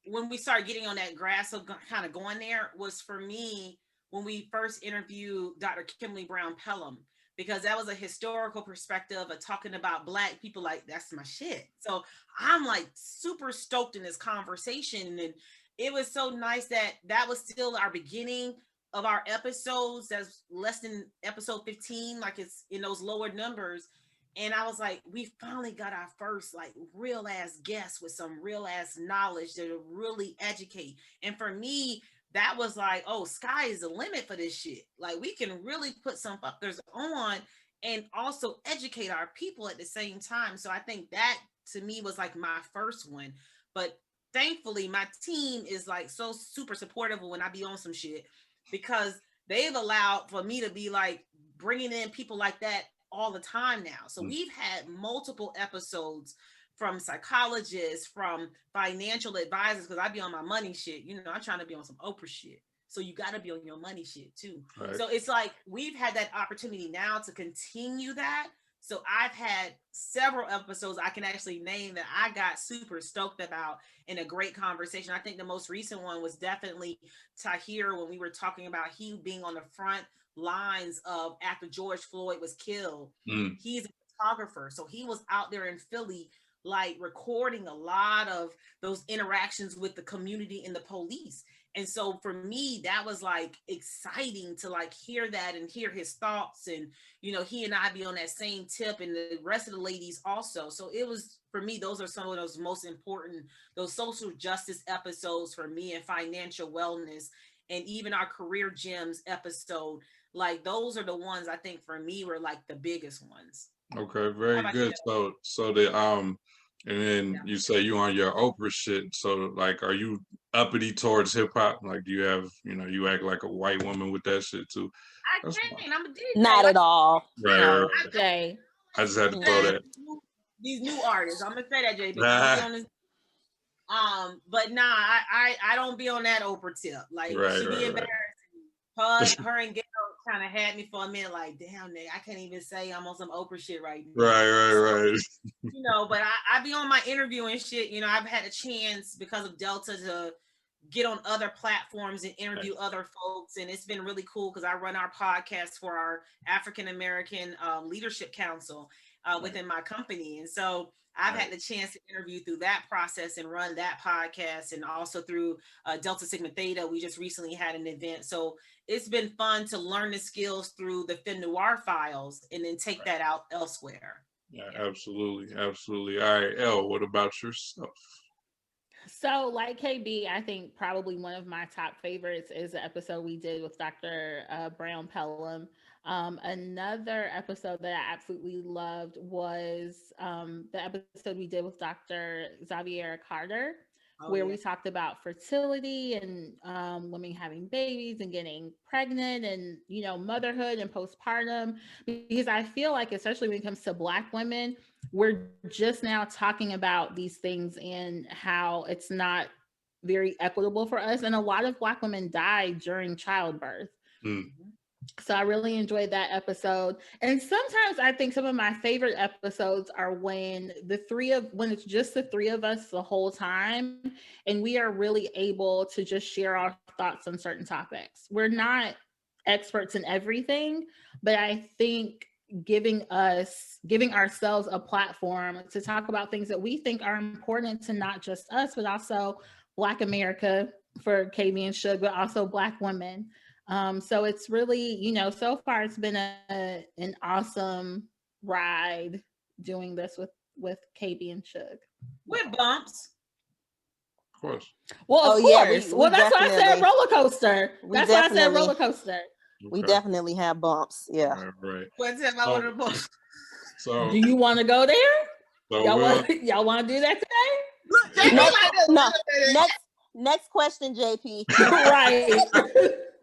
when we started getting on that grass of kind of going there was for me when we first interviewed Dr. Kimberly Brown Pelham, because that was a historical perspective of talking about Black people. Like, that's my shit. So I'm like super stoked in this conversation. And it was so nice that was still our beginning of our episodes. That's less than episode 15, like it's in those lower numbers. And I was like, we finally got our first like real ass guest with some real ass knowledge that will really educate. And for me, that was like, oh, sky is the limit for this shit. Like, we can really put some fuckers on and also educate our people at the same time. So I think that to me was like my first one. But thankfully my team is like so super supportive when I be on some shit, because they've allowed for me to be like bringing in people like that all the time now. So we've had multiple episodes from psychologists, from financial advisors, because I be on my money shit. You know, I'm trying to be on some Oprah shit. So you got to be on your money shit too. Right. So it's like, we've had that opportunity now to continue that. So I've had several episodes I can actually name that I got super stoked about in a great conversation. I think the most recent one was definitely Tahir, when we were talking about he being on the front lines of after George Floyd was killed. He's a photographer. So he was out there in Philly, like recording a lot of those interactions with the community and the police. And so for me, that was like exciting to like hear that and hear his thoughts. And, you know, he and I be on that same tip, and the rest of the ladies also. So it was, for me, those are some of those most important, those social justice episodes for me, and financial wellness, and even our career gems episode. Like those are the ones I think for me were like the biggest ones. Okay, very good. So the and then you say you on your Oprah shit. So like, are you uppity towards hip hop? Like, do you have, you know, you act like a white woman with that shit too? I can't. I'm a DJ. Not at all. Right, No. right. I just had to throw that. These new artists. I'm gonna say that, JP. But nah, I don't be on that Oprah tip. Like, she be embarrassing. Her and Gail kind of had me for a minute, like, damn, nigga, I can't even say I'm on some Oprah shit right now. Right. You know, but I be on my interview and shit. You know, I've had a chance because of Delta to get on other platforms and interview other folks, and it's been really cool because I run our podcast for our African American Leadership Council within my company, and so I've had the chance to interview through that process and run that podcast, and also through Delta Sigma Theta. We just recently had an event, so it's been fun to learn the skills through the Femme Noir Files and then take that out elsewhere. Yeah, absolutely. All right, Elle, what about yourself? So like KB, I think probably one of my top favorites is the episode we did with Dr. Brown Pelham. Another episode that I absolutely loved was the episode we did with Dr. Xavier Carter, where we talked about fertility and women having babies and getting pregnant, and, you know, motherhood and postpartum, because I feel like, especially when it comes to Black women, we're just now talking about these things and how it's not very equitable for us. And a lot of Black women die during childbirth. So I really enjoyed that episode. And sometimes I think some of my favorite episodes are when it's just the three of us the whole time, and we are really able to just share our thoughts on certain topics. We're not experts in everything, but I think giving ourselves a platform to talk about things that we think are important to not just us, but also Black America for KB and Suge, but also Black women. So it's really, you know, so far it's been an awesome ride doing this with KB and Suge. With bumps. Of course. Well, of course. Well, that's why I said roller coaster. That's why I said roller coaster. We definitely have bumps. Yeah. Right. What's it about with the bumps? So do you want to go there? So y'all want to do that today? No. Next question, JP. Right.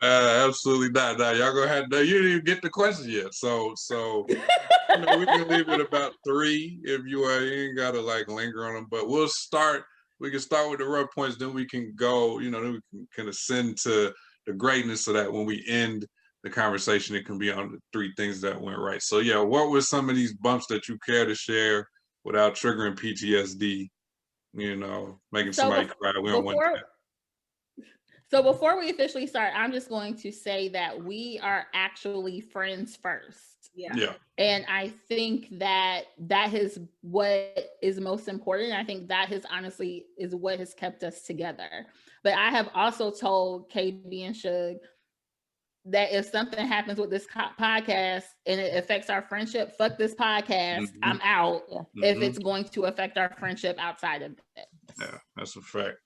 Absolutely not. Now y'all gonna have you didn't even get the question yet. So you know, we can leave it about 3 if you ain't gotta like linger on them. But we can start with the rough points, then we can go, you know, then we can ascend to the greatness, so that when we end the conversation, it can be on the 3 things that went right. So yeah, what were some of these bumps that you care to share without triggering PTSD? You know, making somebody cry. We don't want that. So before we officially start, I'm just going to say that we are actually friends first. Yeah. And I think that is what is most important. I think that honestly is what has kept us together. But I have also told KB and Suge that if something happens with this podcast and it affects our friendship, fuck this podcast. I'm out if it's going to affect our friendship outside of it. Yeah, that's a fact.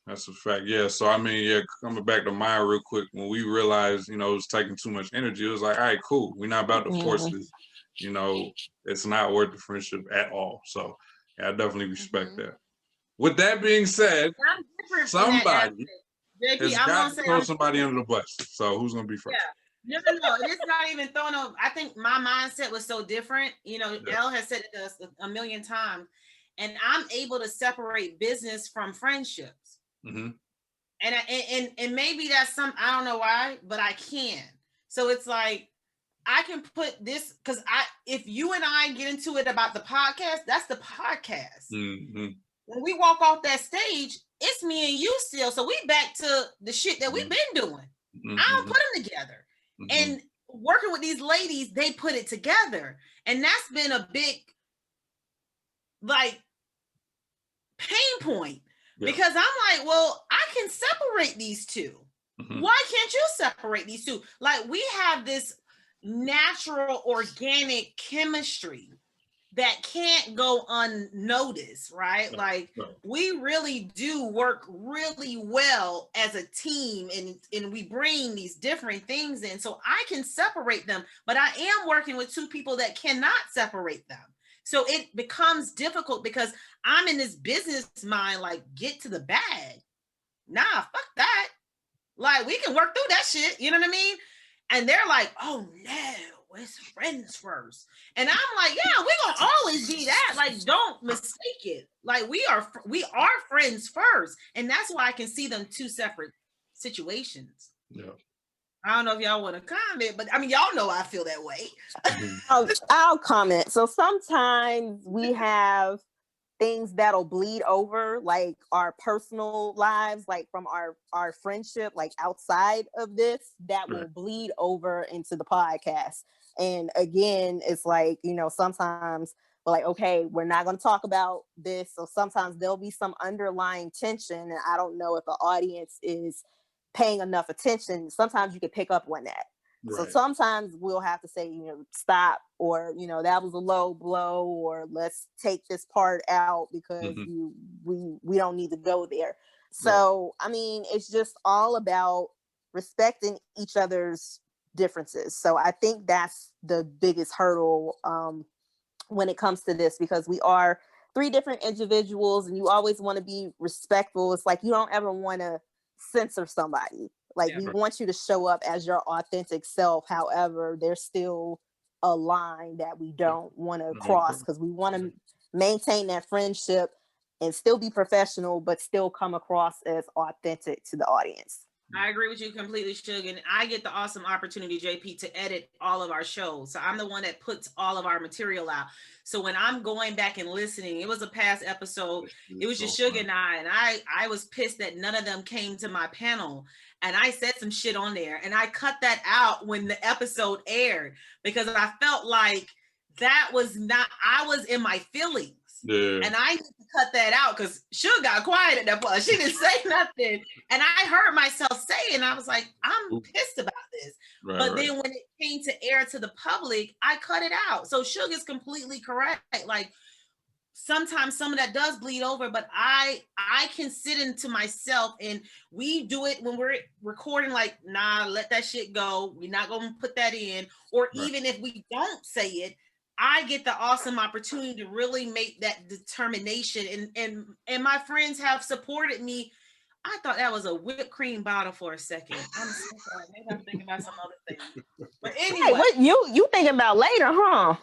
Yeah. So I mean, yeah, coming back to Maya real quick, when we realized, you know, it was taking too much energy, it was like, all right, cool. We're not about to force this. You know, it's not worth the friendship at all. So yeah, I definitely respect that. With that being said, somebody has got to throw somebody under the bus. So who's gonna be first? Yeah. No. It's not even throwing up. I think my mindset was so different. You know, Elle has said it to us a million times. And I'm able to separate business from friendships. And maybe that's I don't know why, but I can. So it's like, I can put this, because if you and I get into it about the podcast, that's the podcast. When we walk off that stage, it's me and you still. So we back to the shit that we've been doing. I don't put them together. And working with these ladies, they put it together. And that's been a big, like, pain point, because I'm like, well, I can separate these two. Why can't you separate these two? Like, we have this natural organic chemistry that can't go unnoticed, right? Like, we really do work really well as a team, and we bring these different things in. So I can separate them, but I am working with two people that cannot separate them. So it becomes difficult because I'm in this business mind, like, get to the bag. Nah, fuck that. Like, we can work through that shit. You know what I mean? And they're like, oh no, it's friends first. And I'm like, yeah, we're gonna always be that. Like, don't mistake it. Like, we are friends first. And that's why I can see them two separate situations. Yeah. I don't know if y'all want to comment, but I mean, y'all know I feel that way. I'll comment. So sometimes we have things that'll bleed over, like our personal lives, like from our friendship, like outside of this, that will bleed over into the podcast. And again, it's like, you know, sometimes we're like, okay, we're not going to talk about this. So sometimes there'll be some underlying tension, and I don't know if the audience is paying enough attention. Sometimes you can pick up on that. So sometimes we'll have to say, you know, stop, or, you know, that was a low blow, or let's take this part out because we don't need to go there. So, I mean, it's just all about respecting each other's differences. So I think that's the biggest hurdle when it comes to this, because we are three different individuals and you always want to be respectful. It's like, you don't ever want to censor somebody. Like, we want you to show up as your authentic self. However, there's still a line that we don't want to cross, because we want to maintain that friendship and still be professional, but still come across as authentic to the audience. I agree with you completely, Suge. And I get the awesome opportunity, JP, to edit all of our shows. So I'm the one that puts all of our material out. So when I'm going back and listening, it was a past episode. It was just Suge and I was pissed that none of them came to my panel. And I said some shit on there, and I cut that out when the episode aired, because I felt like that was not, I was in my feelings. And I need to cut that out, because Suge got quiet at that point. She didn't say nothing. And I heard myself say, and I was like, I'm pissed about this. But then when it came to air to the public, I cut it out. So Suge is completely correct. Like, sometimes some of that does bleed over, but I can sit into myself, and we do it when we're recording, like, nah, let that shit go. We're not going to put that in. Or even if we don't say it, I get the awesome opportunity to really make that determination. And my friends have supported me. I thought that was a whipped cream bottle for a second. I'm so sorry. Maybe I'm thinking about some other thing. But anyway. Hey, what you thinking about later, huh?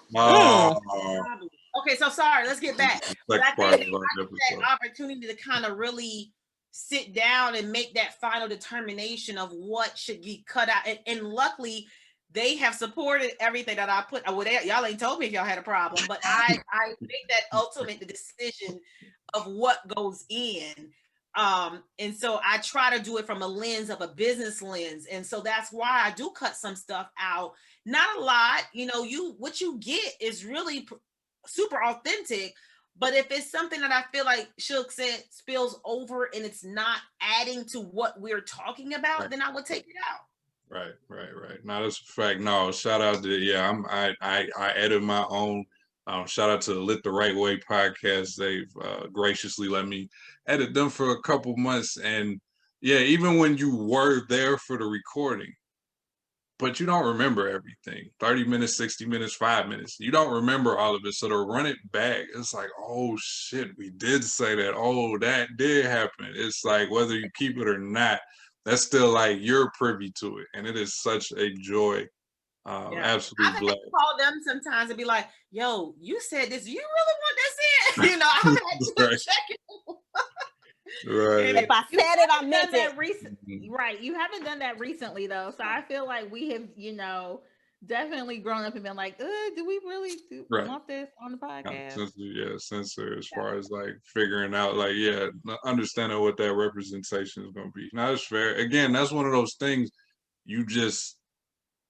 Okay, so sorry. Let's get back. But I think that opportunity to kind of really sit down and make that final determination of what should be cut out. And luckily, they have supported everything that I put. Well, y'all ain't told me if y'all had a problem, but I make that ultimate decision of what goes in. And so I try to do it from a lens of a business lens. And so that's why I do cut some stuff out. Not a lot, you know, what you get is really super authentic. But if it's something that I feel like Suge said spills over and it's not adding to what we're talking about, then I would take it out. Right. Now that's a fact. No, shout out to I edit my own. Shout out to the Lit the Right Way podcast. They've graciously let me edit them for a couple months, and even when you were there for the recording, but you don't remember everything. 30 minutes, 60 minutes, 5 minutes. You don't remember all of it. So to run it back, it's like, oh shit, we did say that. Oh, that did happen. It's like, whether you keep it or not, that's still like you're privy to it, and it is such a joy. Absolutely blessed. I call them sometimes and be like, "Yo, you said this. You really want this in?" You know, I'm had to check it. If I said it, I meant it. Right. You haven't done that recently, though, so I feel like we have, you know, definitely grown up and been like, do we really want this on the podcast? Censor as far as like figuring out, like, understanding what that representation is going to be. Now, it's fair. Again, that's one of those things you just,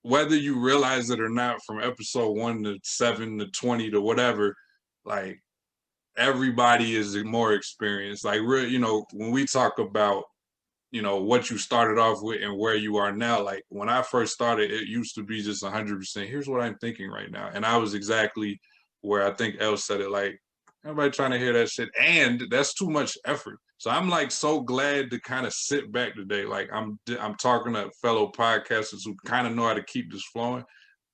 whether you realize it or not, from episode 1 to 7 to 20 to whatever, like, everybody is more experienced. Like, you know, when we talk about you know, what you started off with and where you are now. Like when I first started, it used to be just 100%. Here's what I'm thinking right now. And I was exactly where I think Elle said it, like, everybody trying to hear that shit. And that's too much effort. So I'm like so glad to kind of sit back today. Like I'm talking to fellow podcasters who kind of know how to keep this flowing.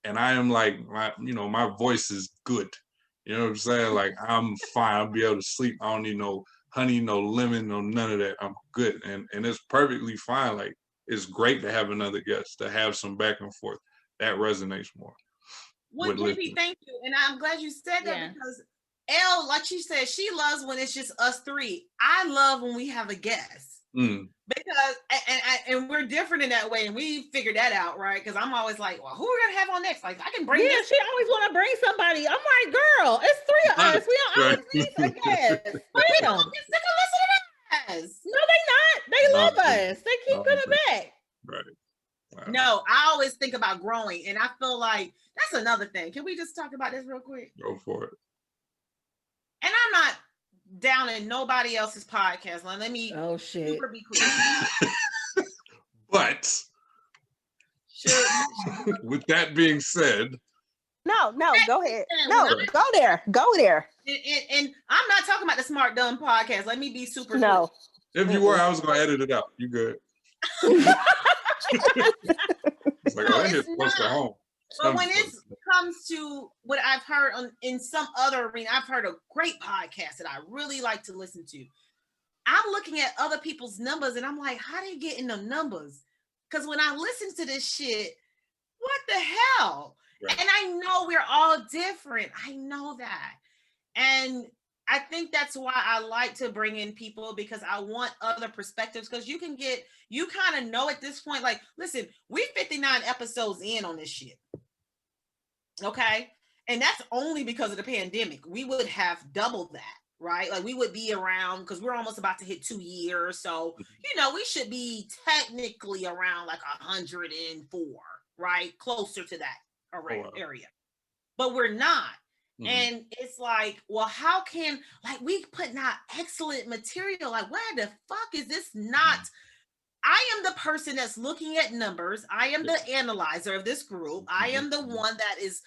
And I am like, my voice is good. You know what I'm saying? Like I'm fine. I'll be able to sleep. I don't need no honey, no lemon, no none of that. I'm good. And it's perfectly fine. Like it's great to have another guest, to have some back and forth. That resonates more. Well, JP, thank you. And I'm glad you said that because Elle, like she said, she loves when it's just us three. I love when we have a guest because and we're different in that way, and we figured that out, right? Because I'm always like, well, who are we gonna have on next? Like, I can bring. Yeah, she always want to bring somebody. I'm like, girl, it's three of us. We don't always need a guest. But they don't get sick of listening to us. No, they not. They love us. They keep coming back. Right. Wow. No, I always think about growing, and I feel like that's another thing. Can we just talk about this real quick? Go for it. And I'm not down in nobody else's podcast. Let me super be clear. But with that being said, no, go ahead. No, go there. And I'm not talking about the Smart Dumb podcast. Let me be super no. If you were, I was gonna edit it out. You good? It's like, I hit close to home. But when it comes to what I've heard in some other arena, I've heard a great podcast that I really like to listen to. I'm looking at other people's numbers and I'm like, how they getting them numbers? Because when I listen to this shit, what the hell? Right. And I know we're all different. I know that. And I think that's why I like to bring in people, because I want other perspectives, because you kind of know at this point, like, listen, we're 59 episodes in on this shit. Okay. And that's only because of the pandemic. We would have doubled that, right? Like we would be around, because we're almost about to hit 2 years. So, we should be technically around like 104, right? Closer to that area. But we're not. Mm-hmm. And it's like, well, how can, like, we putting out excellent material? Like, where the fuck is this not? I am the person that's looking at numbers. I am the analyzer of this group. I am the one that is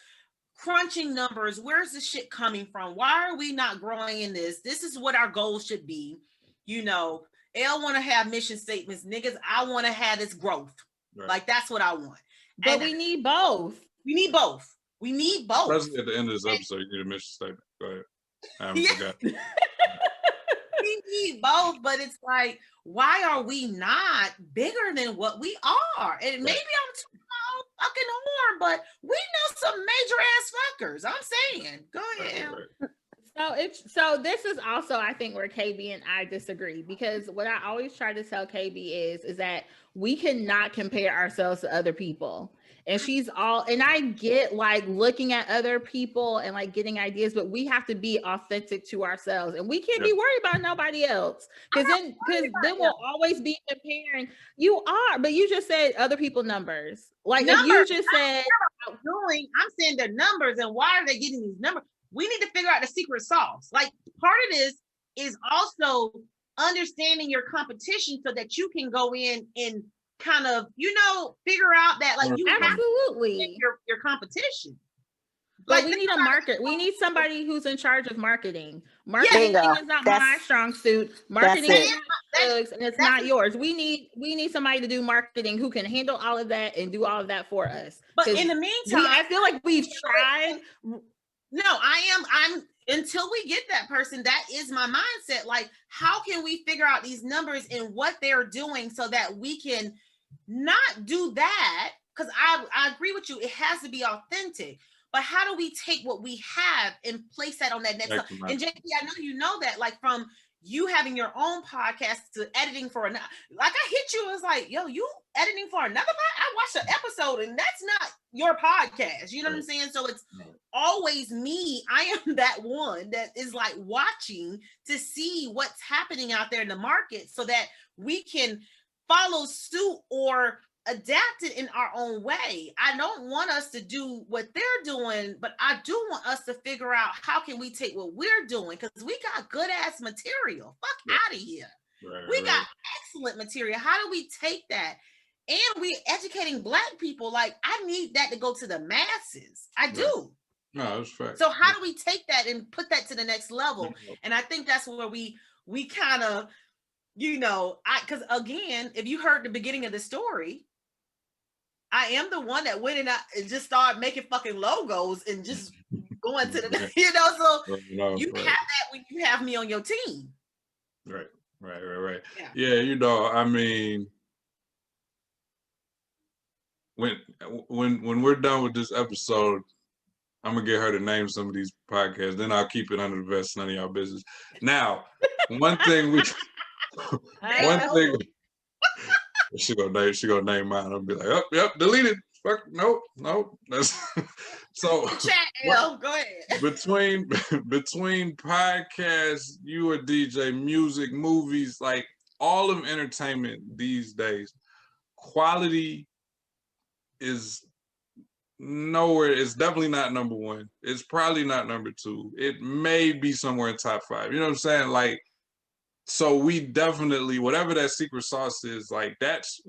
crunching numbers. Where's the shit coming from? Why are we not growing in this? This is what our goal should be. Elle want to have mission statements. Niggas, I want to have this growth. Right. Like, that's what I want. But we need both. We need both. We need both. Especially at the end of this episode, you need a mission statement. Go ahead. I forgot. We need both, but it's like, why are we not bigger than what we are? And maybe I'm too fucking horn, but we know some major ass fuckers. I'm saying, go ahead. Right. So this is also, I think, where KB and I disagree, because what I always try to tell KB is that we cannot compare ourselves to other people. And and I get like looking at other people and like getting ideas, but we have to be authentic to ourselves, and we can't be worried about nobody else. Because then we'll always be comparing. You are, but you just said other people numbers. Like numbers, if you just said, I'm saying the numbers, and why are they getting these numbers? We need to figure out the secret sauce. Like part of this is also understanding your competition so that you can go in and kind of, figure out that like you absolutely have your competition. Like we need a market. We need somebody who's in charge of marketing. Marketing is not my strong suit. Marketing is not and it's not yours. We need somebody to do marketing who can handle all of that and do all of that for us. But in the meantime, I feel like we've tried. No, I'm until we get that person, that is my mindset. Like, how can we figure out these numbers and what they're doing so that we can not do that? Because I agree with you. It has to be authentic. But how do we take what we have and place that on that next level? And JP, I know you know that, like from you having your own podcast to editing for another. Like I hit you, it was like, yo, you editing for another podcast? I watched an episode and that's not your podcast. You know what I'm saying? So it's always me. I am that one that is like watching to see what's happening out there in the market so that we can follow suit or adapt it in our own way. I don't want us to do what they're doing, but I do want us to figure out how can we take what we're doing, because we got good ass material. Fuck out of here. We got excellent material. How do we take that? And we educating Black people. Like, I need that to go to the masses. I do. No, that's fact. So how do we take that and put that to the next level? And I think that's where we kind of, because again, if you heard the beginning of the story, I am the one that went and just started making fucking logos and just going to the, so you have that when you have me on your team. Right. Yeah, I mean, when we're done with this episode, I'm gonna get her to name some of these podcasts. Then I'll keep it under the vest. None of y'all business. Now, one thing she gonna name mine. I'll be like, oh, yep, delete it. Fuck, nope. That's so. Chat, L, go ahead. Between podcasts, you a DJ, music, movies, like all of entertainment these days, quality is nowhere. It's definitely not number one. It's probably not number two. It may be somewhere in top 5. You know what I'm saying? Like, so we definitely, whatever that secret sauce is, like that's,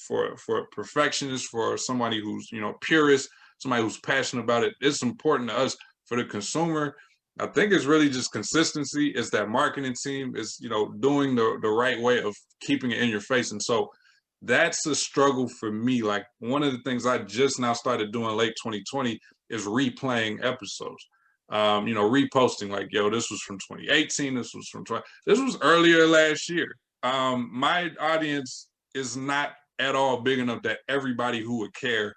for a perfectionist, for somebody who's, purist, somebody who's passionate about it, it's important to us. For the consumer, I think it's really just consistency. It's that marketing team is, doing the right way of keeping it in your face. And so that's a struggle for me. Like, one of the things I just now started doing late 2020 is replaying episodes. Reposting, like, yo, this was from 2018, this was earlier last year. My audience is not at all big enough that everybody who would care,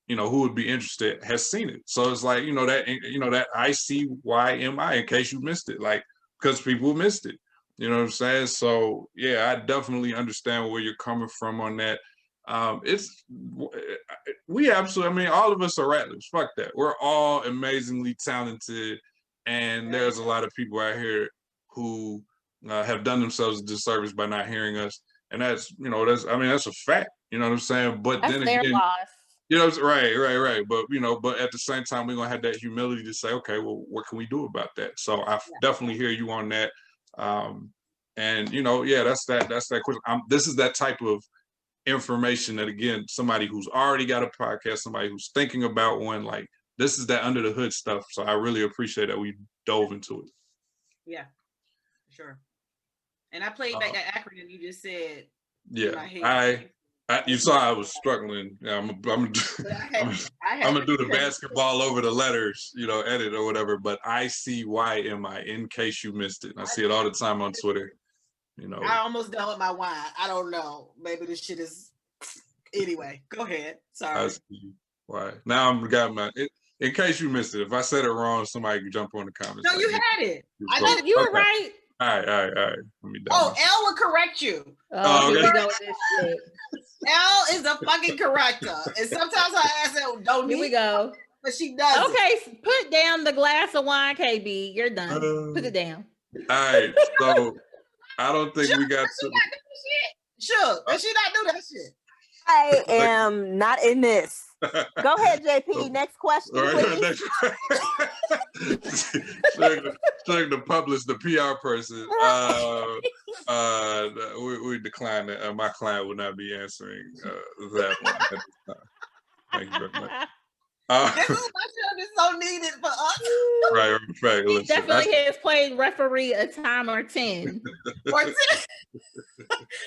who would be interested has seen it. So it's like, that ICYMI, in case you missed it, like, because people missed it. You know what I'm saying? So yeah, I definitely understand where you're coming from on that. We absolutely, all of us are rattlers. Fuck that. We're all amazingly talented, and there's a lot of people out here who have done themselves a disservice by not hearing us, and that's a fact. You know what I'm saying? But that's then their again, loss. Right. But at the same time, we're gonna have that humility to say, okay, well, what can we do about that? So I definitely hear you on that. That's that question. This is that type of information that, again, somebody who's already got a podcast, somebody who's thinking about one, like, this is that under the hood stuff. So I really appreciate that we dove into it. Yeah, sure. And I played back that acronym you just said. Yeah, you saw I was struggling. Yeah, I'm gonna do the basketball over the letters, edit or whatever. But ICYMI, in case you missed it. And I see it all the time on Twitter. I almost done with my wine. I don't know. Maybe this shit is. Anyway, go ahead. Sorry. Why? Now I'm got my. In case you missed it, if I said it wrong, somebody can jump on the comments. No, you had it. I know you were right. All right. Let me L will correct you. Oh, here we go with this shit. L is a fucking corrector, and sometimes her ass don't. Here we go. But she does. Okay, put down the glass of wine, KB. You're done. Put it down. All right. So I don't think we got to. Sure, and she not do that shit. I am not in this. Go ahead, JP. Next question, please. Trying to publish the PR person. We declined it. My client will not be answering that one at this time. Thank you very much. This is why it's so needed for us. Right. He definitely has played referee a time or 10. Or 10.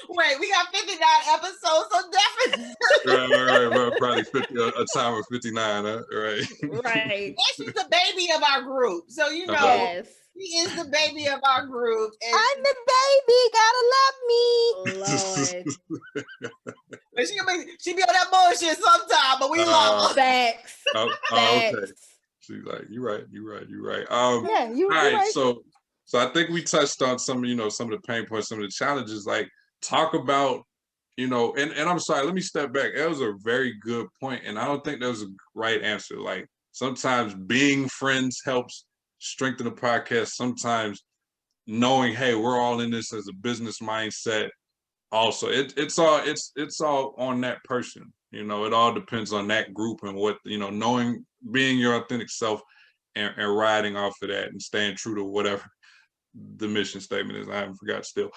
Wait, we got 59 episodes, so definitely. Right. Probably a time of 59, huh? Right. Right. And she's the baby of our group, so Yes. She is the baby of our group. And I'm the baby, gotta love me. Lord. She be on that bullshit sometime, but we love her. Facts. Okay. She's like, you're right. Yeah, you're right. right. So I think we touched on some of the pain points, some of the challenges. Like, talk about, and I'm sorry, let me step back. That was a very good point, and I don't think that was a right answer. Like, sometimes being friends helps strengthen the podcast. Sometimes knowing, hey, we're all in this as a business mindset. Also, it's all on that person. It all depends on that group and what, knowing, being your authentic self and riding off of that and staying true to whatever the mission statement is. I haven't forgot still.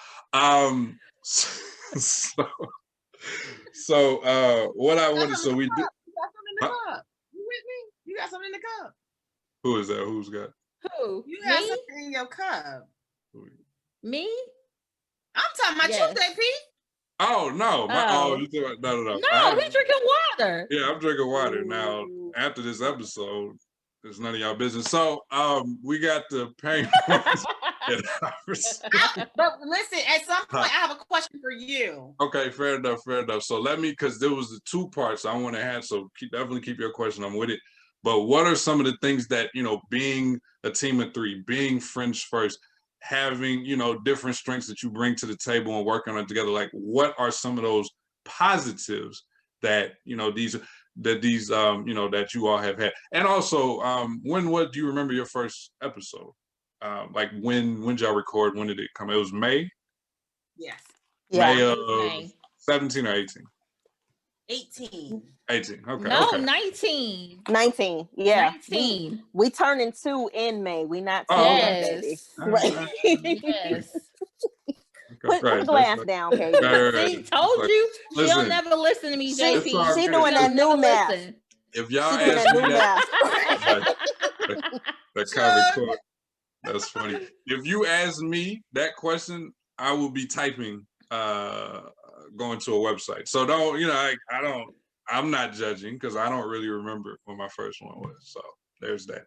So what I wanted, so we did. You got something in the cup. You with me? You got something in the cup. Who is that? Who's got? Who? You got something in your cup. Me? I'm talking about you, JP. Oh no! You talking about, no. No, he's drinking water. Yeah, I'm drinking water now. After this episode, it's none of y'all business. So, we got the pain points. But listen, at some point, I have a question for you. Okay, fair enough. So because there was the two parts I want to have. So definitely keep your question. I'm with it. But what are some of the things that, being a team of three, being French first, having, different strengths that you bring to the table and working on it together, like what are some of those positives that, that you all have had? And also, what do you remember your first episode? Like when y'all record, when did it come? It was May? Yes. May of 17 or 18? 18. 18. Okay. No, okay. 19. 19. Yeah. 19. We turning 2 in May. We not Yes. Right. Yes. Put the glass down, okay? See, told you. She'll never listen to me, JP. She doing that new math. If y'all ask me that, that comment court, that's funny. If you ask me that question, I will be typing, going to a website. So I'm not judging because I don't really remember what my first one was. So there's that.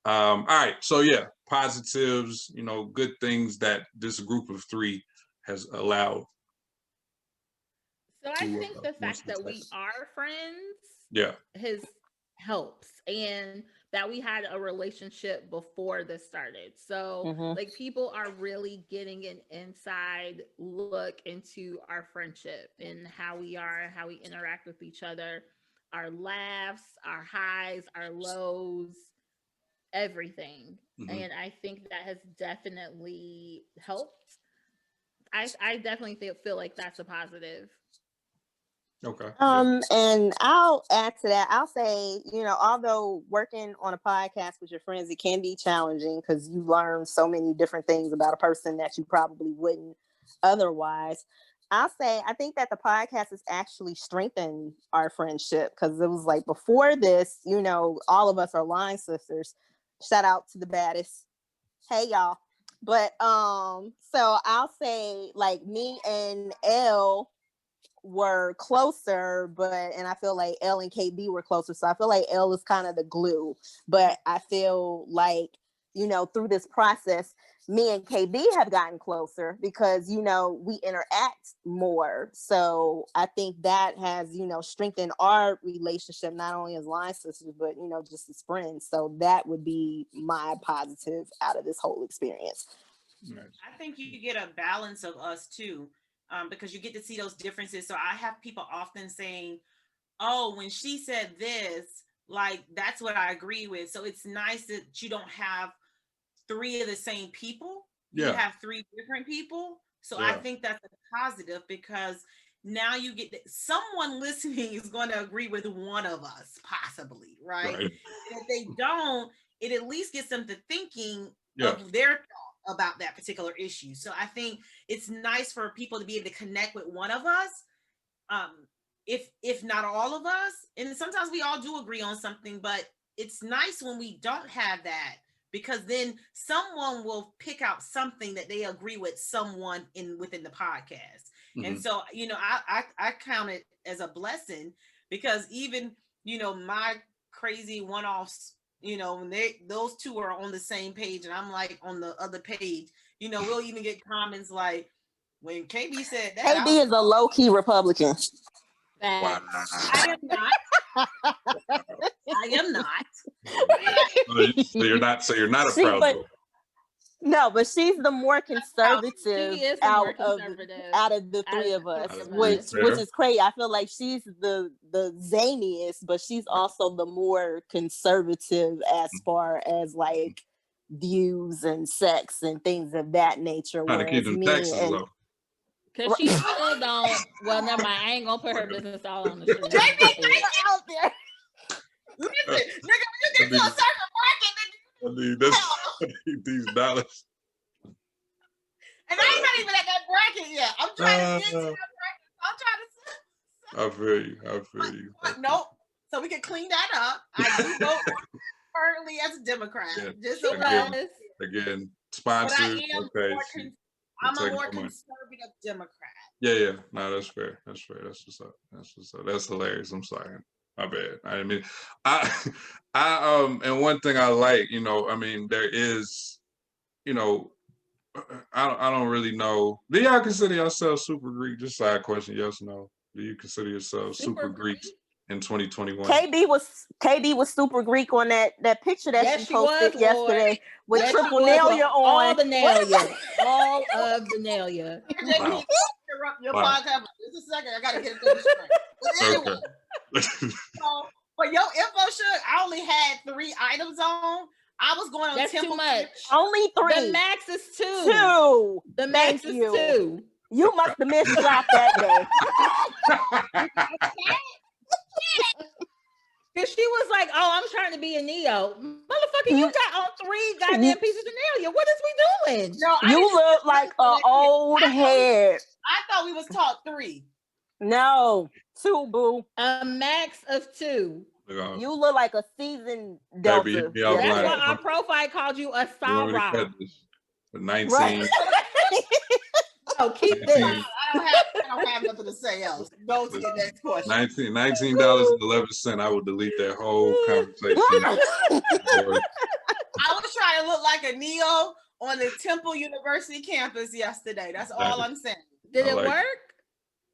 All right. So yeah, positives, good things that this group of three has allowed. So I think the fact that we are friends, helps, and that we had a relationship before this started. So like people are really getting an inside look into our friendship and how we are, how we interact with each other, our laughs, our highs, our lows, everything. And I think that has definitely helped. I definitely feel like that's a positive. Okay. And I'll add to that. I'll say, although working on a podcast with your friends, it can be challenging because you learn so many different things about a person that you probably wouldn't otherwise. I'll say, I think that the podcast has actually strengthened our friendship because it was like before this, all of us are line sisters. Shout out to the baddest. Hey, y'all. But so I'll say like me and Elle were closer, and I feel like Elle and KB were closer. So I feel like Elle is kind of the glue. But I feel like, through this process, me and KB have gotten closer because, we interact more. So I think that has, strengthened our relationship, not only as line sisters, but, just as friends. So that would be my positive out of this whole experience. I think you get a balance of us too. Because you get to see those differences. So I have people often saying, oh, when she said this, like, that's what I agree with. So it's nice that you don't have 3 of the same people. Yeah. You have 3 different people. So I think that's a positive because now you get someone listening is going to agree with one of us, possibly, right? And if they don't, it at least gets them to thinking of their thoughts about that particular issue. So I think it's nice for people to be able to connect with one of us, if not all of us. And sometimes we all do agree on something, but it's nice when we don't have that because then someone will pick out something that they agree with someone within the podcast. And so, I count it as a blessing because even, my crazy one-offs, when those two are on the same page and I'm like on the other page, we'll even get comments like when KB said that. KB is a low-key Republican. Wow. I am not. I am not. So you're not a proud boy. No, but she's the more conservative out of the 3 of us, which is crazy. I feel like she's the zaniest, but she's also the more conservative as far as like views and sex and things of that nature. Trying to keep them taxes low. Cause she still don't. Well, never mind. I ain't gonna put her business all on the street. Out there. Listen, nigga, when you get to a certain market, I need these dollars. And I'm not even at that bracket yet. I'm trying to get to that bracket. I'm trying to. I feel you. I feel you. But nope. So we can clean that up. I do vote currently as a Democrat. Yeah. Just so Again, sponsors. Okay. I'm a more conservative Democrat. Yeah. No, that's fair. That's fair. That's what's up. That's what's up. That's hilarious. I'm sorry. My bad. I mean, and one thing I like, you know, I mean, there is, you know, I don't really know. Do y'all consider yourself super Greek? Just side question, yes or no? Do you consider yourself super Greeks in 2021? KB was super Greek on that picture that she posted yesterday with triple Nelia on. All the Nelia. All of the Nelia. Wow. Your podcast. Just a second, I gotta get it straight. Anyway, so for your info, Shug, I only had 3 items on. I was going on That's Temple. Too much. Only 3. The max is 2. 2. The max is 2. You must have missed drop that day. Cause she was like, "Oh, I'm trying to be a Neo, motherfucker. You got on 3 goddamn pieces of Nelia. What is we doing? No, you look like an old head. I thought we was taught 3. No, 2, boo. A max of 2. You look like a seasoned Delta. Baby, that's why our profile called you a Sarah. 19. Right. Oh, keep this. I don't have nothing to say else. Go to the next question. $19.11. I would delete that whole conversation. I was trying to look like a Neo on the Temple University campus yesterday. That's all I'm saying. Did it work?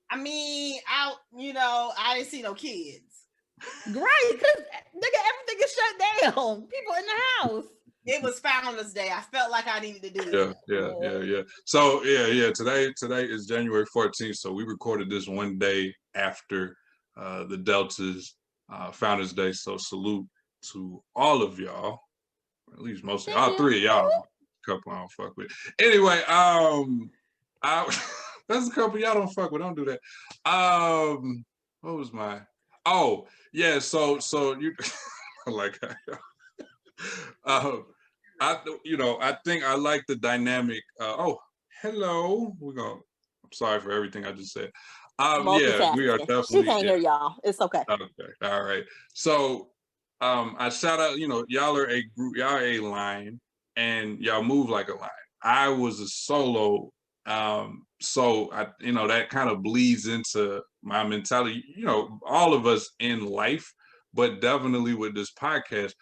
I mean, I didn't see no kids. Great, because nigga, everything is shut down. People in the house. It was Founders Day. I felt like I needed to do it. Yeah. So today is January 14th. So we recorded this one day after the Delta's Founders Day. So salute to all of y'all, at least mostly all 3 of y'all. A couple I don't fuck with. Anyway, that's a couple y'all don't fuck with. Don't do that. What was my? Oh yeah. So you like. I think I like the dynamic. Hello. I'm sorry for everything I just said. Yeah, we are definitely. She can't hear y'all. It's okay. Okay. All right. So, I shout out. Y'all are a group. Y'all are a line, and y'all move like a line. I was a solo. So that kind of bleeds into my mentality. All of us in life, but definitely with this podcast.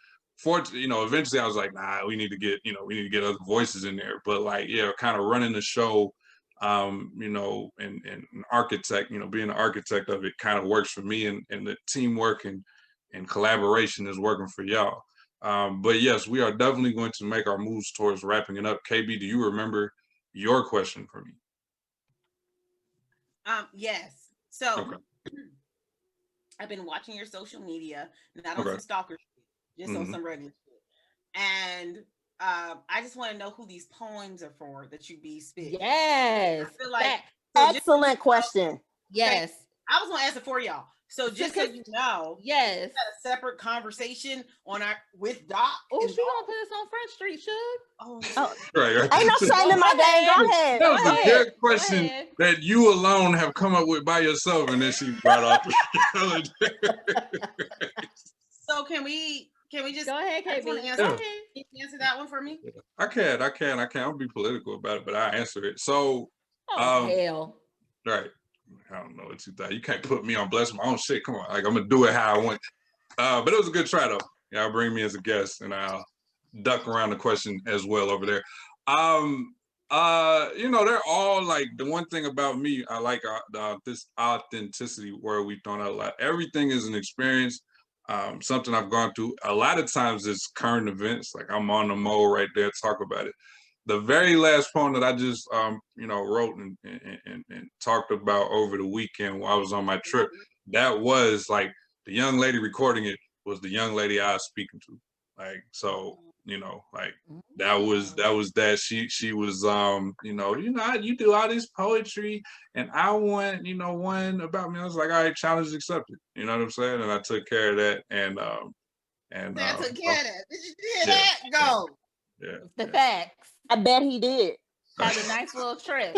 Eventually I was like, nah, we need to get other voices in there. But kind of running the show, and an architect, being an architect of it kind of works for me, and the teamwork and collaboration is working for y'all. But yes, we are definitely going to make our moves towards wrapping it up. KB, do you remember your question for me? Yes. So okay. I've been watching your social media, not on some stalker shit, just on some regular shit. And I just want to know who these poems are for that you be spitting. Yes. I feel like excellent question. Yes. I was gonna ask it for y'all. So just so you know, yes, we had a separate conversation with Doc. Oh, she gonna put us on Front Street, Shug. Oh. Right. Ain't no shame in my game. Go ahead. That was a good question that you alone have come up with by yourself, and then she brought up. So can we just go ahead, KB? Answer that one for me. I can. I'll be political about it, but I answer it. So, hell. Right. I don't know what you thought. You can't put me on bless my own shit. Come on, I'm gonna do it how I want. But it was a good try though. Y'all bring me as a guest, and I'll duck around the question as well over there. They're all like the one thing about me. I like this authenticity where we've thrown out a lot. Everything is an experience. Something I've gone through. A lot of times it's current events. Like I'm on the mode right there. Talk about it. The very last poem that I just wrote and talked about over the weekend while I was on my trip, that was like the young lady recording it was the young lady I was speaking to. Like, so, that was that she was you do all this poetry and I want, one about me. I was like, all right, challenge accepted. You know what I'm saying? And I took care of that and I took care of that. Did you hear that? Go. Yeah. The facts. I bet he did. Had a nice little trip.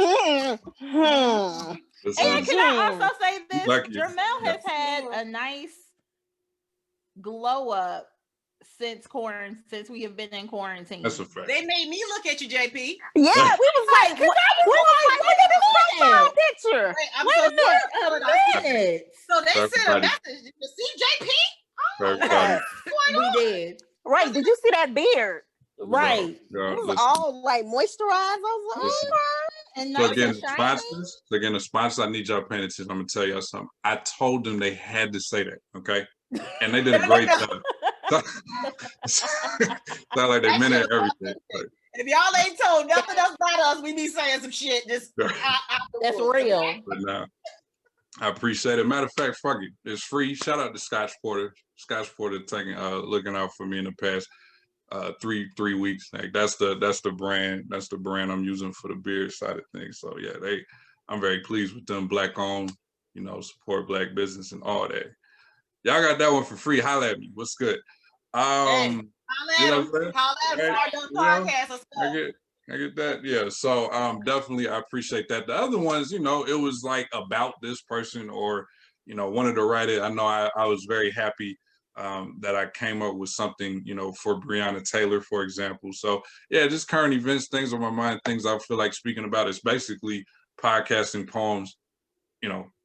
Hmm. And can I also say this? Jermel has Yeah. had a nice glow up since we have been in quarantine. That's a fact. They made me look at you, JP. Yeah, we was like, look at this profile picture. Wait, I'm Wait so a minute. sorry. So they That's sent a funny. message. You see JP? Very Oh, funny. We did. Right. Did you see that beard? Right. Girl, It was listen. all like moisturized. I was like, Listen. okay. And So nice again, and shiny. the sponsors, I need y'all paying attention. I'm gonna tell y'all something. I told them they had to say that, okay? And they did a great job. It's not like they meant it everything. But, if y'all ain't told nothing else about us, we be saying some shit. Just That's real. but nah, I appreciate it. Matter of fact, fuck it. It's free. Shout out to Scotch Porter. Scotch Porter taking looking out for me in the past 3 weeks. Like that's the brand I'm using for the beer side of things. So yeah, I'm very pleased with them. Black owned, support black business and all that. Y'all got that one for free. Holla at me. What's good? Holla at them. Podcast. I get that. Yeah. So definitely I appreciate that. The other ones, it was like about this person or, wanted to write it. I know I was very happy that I came up with something, for Breonna Taylor, for example. So yeah, just current events, things on my mind, things I feel like speaking about. It's basically podcasting, poems,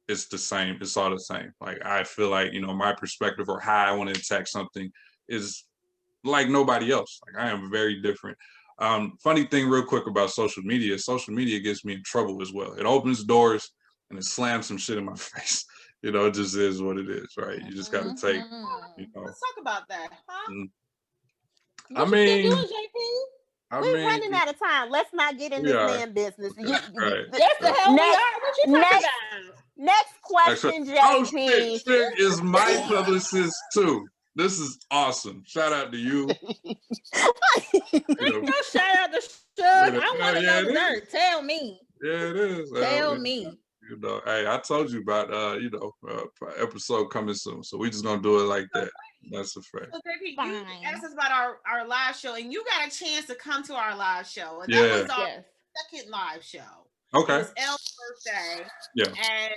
it's the same. It's all the same. Like I feel like, my perspective or how I want to attack something is like nobody else. Like I am very different. Funny thing real quick about social media gets me in trouble as well. It opens doors and it slams some shit in my face. It just is what it is, right? You just got to take, Let's talk about that, huh? What you been doing, JP? We're running out of time. Let's not get in this man business. Right. That's the hell we are. What you talking about? Next question, JP. Oh, shit is my publicist too. This is awesome. Shout out to you. No shout out to Shug. I want to know dirt. Tell me. Yeah, it is. Tell me. Hey, I told you about episode coming soon, so we just gonna do it like that. That's a fact. So, JP, you asked us about our live show, and you got a chance to come to our live show, and Yeah. that was our second live show. Okay. It was Elle's birthday. Yeah. And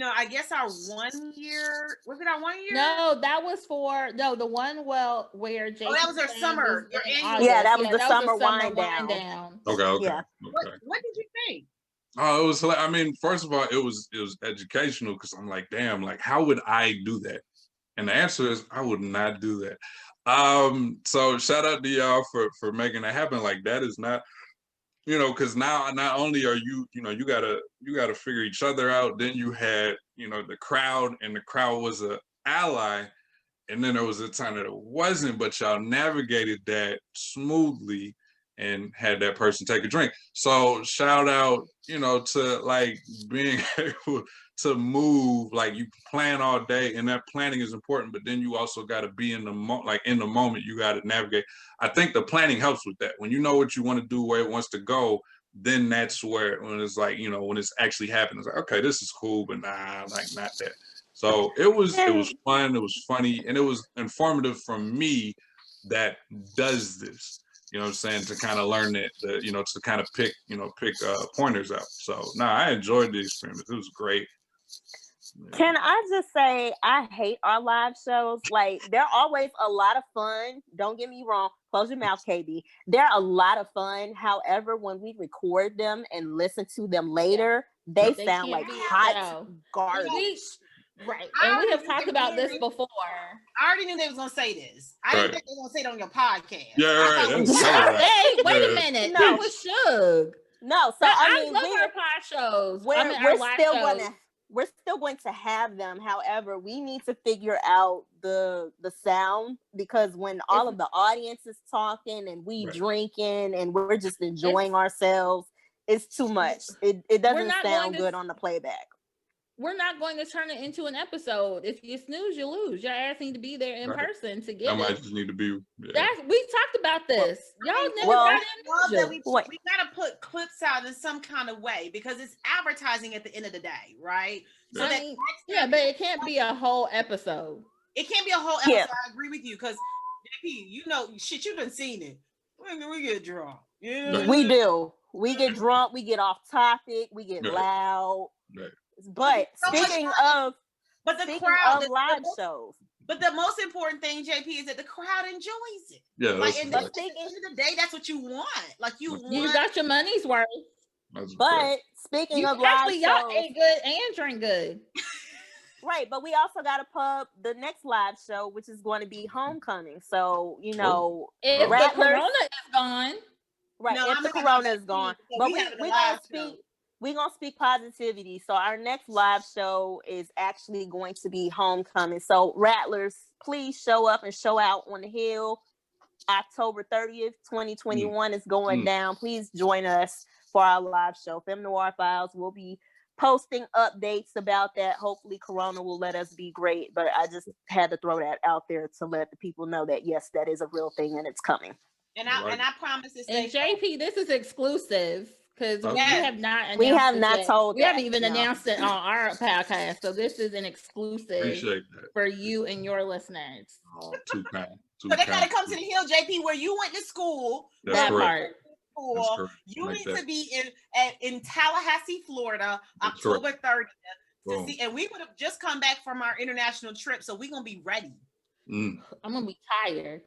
I guess our 1 year, was it our 1 year? No, that was the one where Jason. Oh, that was our summer. Your annual. Yeah, that was the summer wind down. Okay. Yeah. What did you think? Oh, it was. I mean, first of all, it was educational because I'm like, damn, like how would I do that? And the answer is, I would not do that. So shout out to y'all for making that happen. Like that is not, because now not only are you, you gotta figure each other out. Then you had, the crowd, and the crowd was a ally, and then there was a time that it wasn't, but y'all navigated that smoothly and had that person take a drink. So shout out, to like being able to move, like you plan all day, and that planning is important, but then you also got to be in the moment, you got to navigate. I think the planning helps with that. When you know what you want to do, where it wants to go, then that's where, when it's like, when it's actually happening, it's like, okay, this is cool, but nah, like not that. So it was fun, it was funny, and it was informative from me that does this. You know what I'm saying, to kind of learn that, to kind of pick pointers out. So I enjoyed the experiment. It was great. Can I just say, I hate our live shows. Like, they're always a lot of fun. Don't get me wrong. Close your mouth, KB. They're a lot of fun. However, when we record them and listen to them later, they sound like hot garbage. Right. And we have talked about this before. I already knew they was gonna say this. I didn't think they were gonna say it on your podcast. Yeah, right. Hey, wait a minute. No. That was Shug. No, so I love our pod shows. We're still going to have them. However, we need to figure out the sound, because when all of the audience is talking and we drinking and we're just enjoying ourselves, it's too much. It doesn't sound good on the playback. We're not going to turn it into an episode. If you snooze, you lose. Your ass need to be there in person to get it. I might just need to be. Yeah. We talked about this. Y'all never got in. We gotta put clips out in some kind of way, because it's advertising at the end of the day, right? So but it can't be a whole episode. It can't be a whole episode. Yeah. I agree with you, because JP, you done seen it. When we get drunk, we do. We get drunk, we get off topic, we get loud. Right. But speaking of live shows. But the most important thing, JP, is that the crowd enjoys it. Yeah, like at the end of the day, that's what you want. Like you got your money's worth. But speaking of live shows, y'all ate good and drink good. Right, but we also got to pub the next live show, which is going to be Homecoming. So, you know, if the corona is gone. Right, if the corona is gone. But we're going to speak positivity. So our next live show is actually going to be Homecoming. So Rattlers, please show up and show out on the Hill. October 30th, 2021 is going down. Please join us for our live show. Femme Noir Files will be posting updates about that. Hopefully Corona will let us be great, but I just had to throw that out there to let the people know that yes, that is a real thing and it's coming. And I promise to stay. And JP, this is exclusive because we have not announced we have not told we haven't even announced it on our podcast, so this is an exclusive for you and your listeners. Oh, too kind. So they gotta come to the Hill, JP, where you went to school. That's correct. Part. You need to be in Tallahassee, Florida, October 30th to see. And we would have just come back from our international trip, so we're gonna be ready. I'm gonna be tired.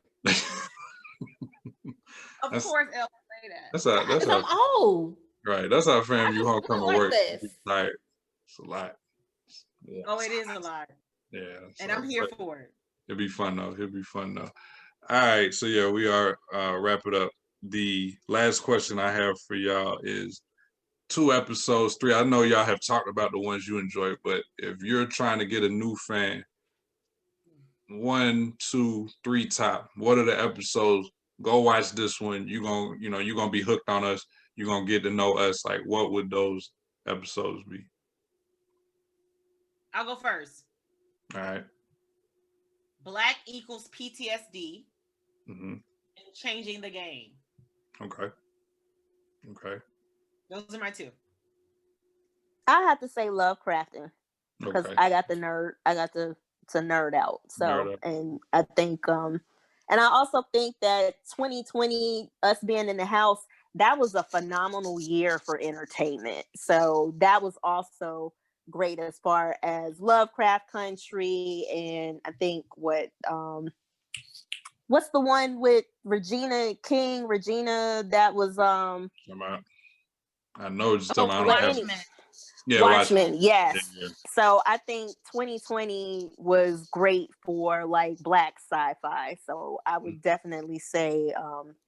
Of course, Elle say that. That's I'm old. Right. That's our family homecoming work. Tired. It's a lot. Yeah. Oh, it is a lot. Yeah. And I'm here for it. It'll be fun though. All right. So yeah, we are wrap it up. The last question I have for y'all is 2 episodes, 3. I know y'all have talked about the ones you enjoy, but if you're trying to get a new fan, 1, 2, 3 top, what are the episodes? Go watch this one. You're gonna be hooked on us. You're gonna get to know us. Like, what would those episodes be? I'll go first. All right. Black equals PTSD and changing the game. Okay. Those are my 2. I have to say love crafting because I got to nerd out. So and I think and I also think that 2020, us being in the house, that was a phenomenal year for entertainment. So that was also great as far as Lovecraft Country, and I think what's the one with Regina King? That was I know it's talking about. Watchmen, yes. Yeah. So I think 2020 was great for like Black sci-fi. So I would definitely say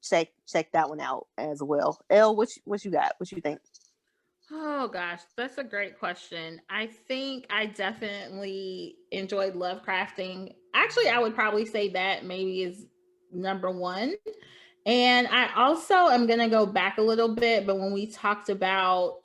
check that one out as well. Elle, what you got? What you think? Oh gosh, that's a great question. I think I definitely enjoyed Lovecrafting. Actually, I would probably say that maybe is number 1. And I also am going to go back a little bit, but when we talked about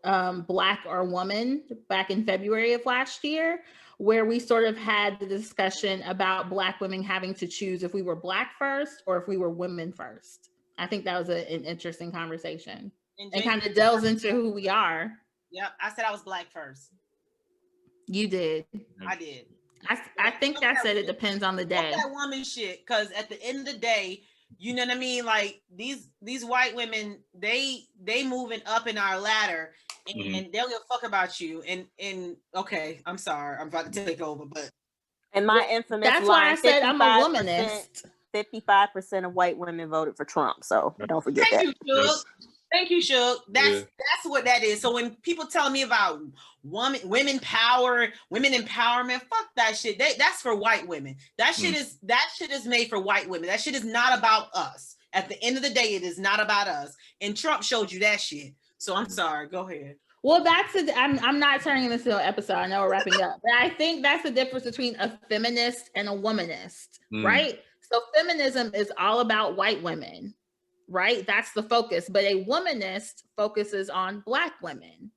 Black or Woman back in February of last year, where we sort of had the discussion about Black women having to choose if we were Black first or if we were women first. I think that was an interesting conversation and kind of delves into who we are. Yep, I said I was Black first. You did. I did. I think I said it depends on the day. That woman shit, because at the end of the day, you know what I mean? Like these white women, they moving up in our ladder, and they don't give a fuck about you. And okay, I'm sorry, I'm about to take over, but and my infamous that's why I said I'm a womanist. 55% of white women voted for Trump, so don't forget that. Thank you, Shug. That's what that is. So when people tell me about women power, women empowerment, fuck that shit. That's for white women. That shit is made for white women. That shit is not about us. At the end of the day, it is not about us. And Trump showed you that shit. So I'm sorry. Go ahead. Well, I'm not turning this into an episode. I know we're wrapping up, but I think that's the difference between a feminist and a womanist, right? So feminism is all about white women. Right? That's the focus. But a womanist focuses on Black women.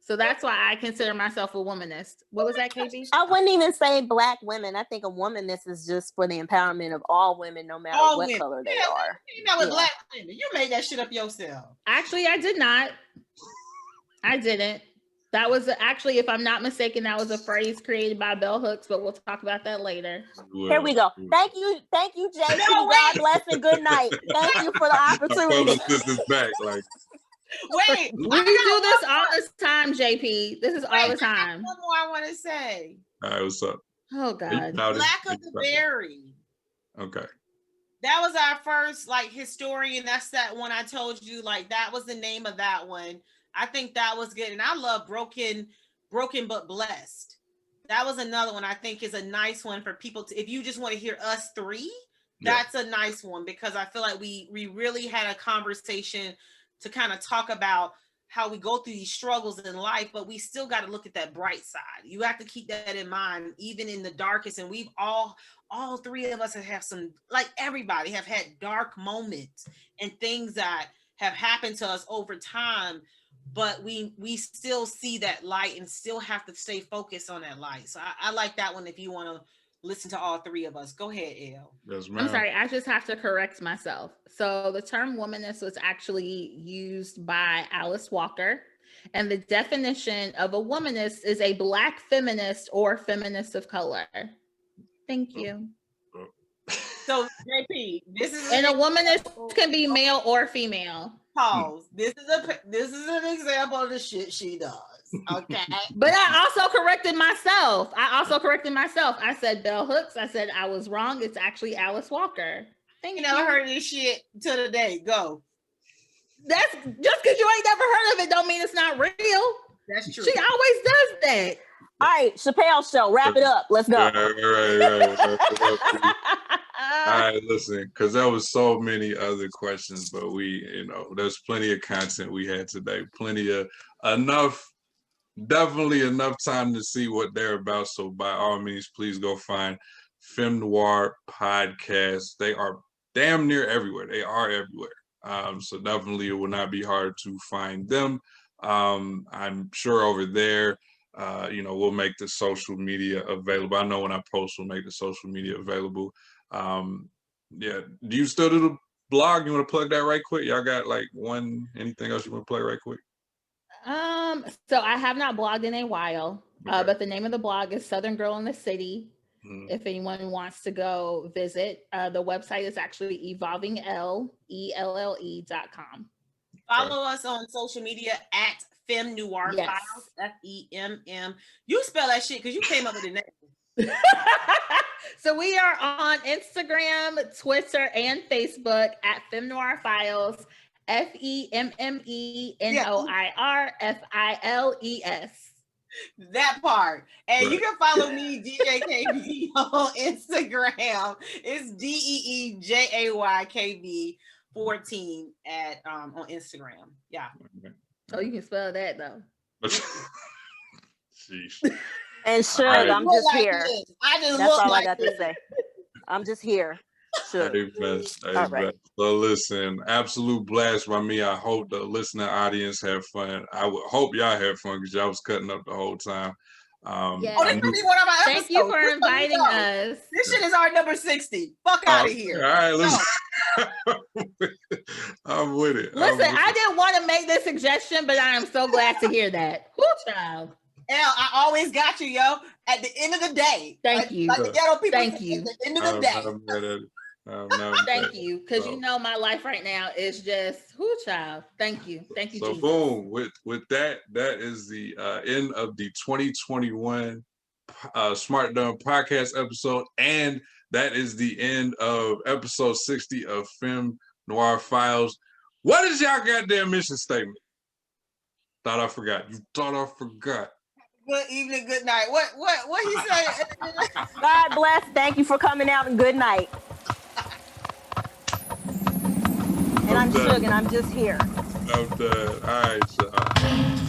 So that's why I consider myself a womanist. What was that, KB? I wouldn't even say Black women. I think a womanist is just for the empowerment of all women, no matter what color they are. You know, with Black women, you made that shit up yourself. Actually, I did not. I didn't. That was actually, if I'm not mistaken, that was a phrase created by Bell Hooks, but we'll talk about that later. Here we go. Thank you, JP. God bless and good night. Thank you for the opportunity. This is back, like. Wait, We do this all the time, JP. This is all the time. One more I want to say. All right, what's up? Oh God. Black of the Berry. Okay. That was our first like historian. That's that one I told you. Like that was the name of that one. I think that was good. And I love Broken but Blessed. That was another one I think is a nice one for people to, if you just want to hear us three, that's a nice one because I feel like we really had a conversation to kind of talk about how we go through these struggles in life, but we still got to look at that bright side. You have to keep that in mind, even in the darkest. And we've all three of us have some, like everybody have had dark moments and things that have happened to us over time, but we still see that light and still have to stay focused on that light. So I like that one if you want to listen to all three of us. Go ahead, Elle. Yes, I'm sorry, I just have to correct myself. So the term womanist was actually used by Alice Walker, and the definition of a womanist is a Black feminist or feminist of color. Thank you. So JP, this is and a womanist can be male or female. Pause. This is an example of the shit she does. Okay. But I also corrected myself. I said Bell Hooks. I said I was wrong. It's actually Alice Walker. Thank you. Never heard of this shit till today. Go. That's just because you ain't never heard of it don't mean it's not real. That's true. She always does that. All right, Chappelle show. Wrap it up. Let's go. Right. All right, listen, because there was so many other questions, but there's plenty of content we had today. Definitely enough time to see what they're about. So by all means, please go find Femme Noir Podcast. They are damn near everywhere. They are everywhere. So definitely it will not be hard to find them. I'm sure over there, we'll make the social media available. I know when I post, we'll make the social media available. Do you still do the blog? You want to plug that right quick? Y'all got anything else you want to plug right quick? So I have not blogged in a while, but the name of the blog is Southern Girl in the City. If anyone wants to go visit, the website is actually evolvingelle.com. Follow us on social media at Femme Noir Files, FEMM. You spell that shit because you came up with the name. So we are on Instagram, Twitter, and Facebook at Femme Noir Files, FEMMENOIR FILES. That part. And you can follow me, DJ KB, on Instagram. It's DEEJAYKB 14 on Instagram. Yeah. Oh, you can spell that though. Sheesh. And Shug, I'm just here. That's all I got to say. I'm just here. Sure. All right. So listen, absolute blast by me. I hope the listening audience have fun. I would hope y'all have fun because y'all was cutting up the whole time. Thank you for inviting us. This shit is our number 60. Fuck out of here. All right, listen. I'm with it. Listen, I didn't want to make this suggestion, but I am so glad to hear that. Whoo, child. Elle, I always got you, yo. At the end of the day. Thank you. Like the ghetto people. Thank you. At the end of the day. Thank you, because you know my life right now is just child. Thank you. So Jesus. Boom, with that is the end of the 2021 Smart Dumb podcast episode, and that is the end of episode 60 of Femme Noir Files. What is y'all goddamn mission statement? Thought I forgot. You thought I forgot. Good evening, good night. What he said? God bless. Thank you for coming out, and good night. And I'm Shug, and I'm just here. I'm done. All right, y'all.